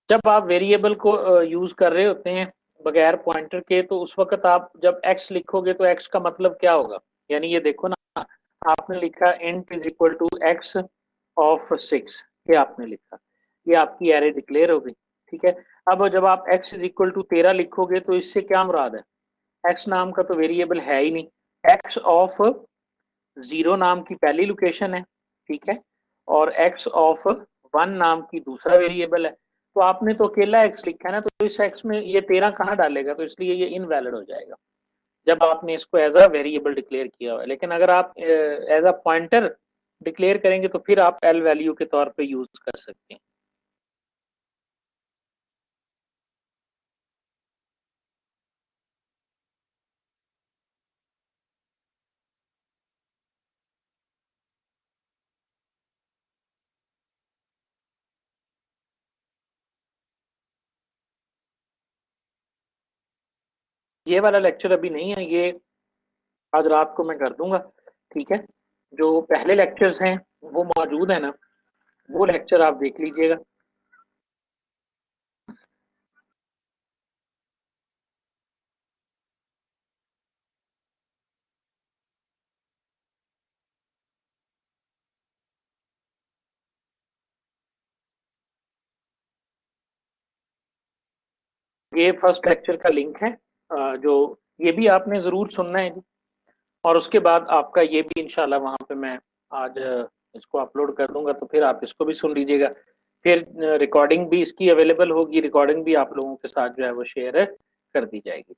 जब आप वेरिएबल को यूज कर रहे होते हैं बगैर पॉइंटर के, तो उस वक्त आप जब एक्स लिखोगे तो एक्स का मतलब क्या होगा? यानी ये देखो ना, आपने लिखा int is equal to x of 6, ये आपने लिखा, ये आपकी एरे डिक्लेयर हो गई। ठीक है, अब जब आप एक्स इज इक्वल टू 13 लिखोगे तो इससे क्या मुराद है? एक्स नाम का तो वेरिएबल है ही नहीं। एक्स ऑफ 0 नाम की पहली लोकेशन है, ठीक है, और एक्स ऑफ 1 नाम की दूसरा वेरिएबल है। तो आपने तो अकेला एक्स लिखा है ना, तो इस एक्स में ये 13 कहाँ डालेगा? तो इसलिए ये इनवैलिड हो जाएगा जब आपने इसको एज अ वेरिएबल डिक्लेयर किया हुआ है। लेकिन अगर आप एज अ पॉइंटर डिक्लेयर करेंगे तो फिर आप एल वैल्यू के तौर पे यूज कर सकते हैं। ये वाला लेक्चर अभी नहीं है, ये आज रात को मैं कर दूंगा। ठीक है, जो पहले लेक्चर्स हैं वो मौजूद है ना, वो लेक्चर आप देख लीजिएगा। ये फर्स्ट लेक्चर का लिंक है, जो ये भी आपने ज़रूर सुनना है जी। और उसके बाद आपका ये भी इंशाल्लाह वहाँ पे मैं आज इसको अपलोड कर दूंगा, तो फिर आप इसको भी सुन लीजिएगा। फिर रिकॉर्डिंग भी इसकी अवेलेबल होगी, रिकॉर्डिंग भी आप लोगों के साथ जो है वो शेयर कर दी जाएगी।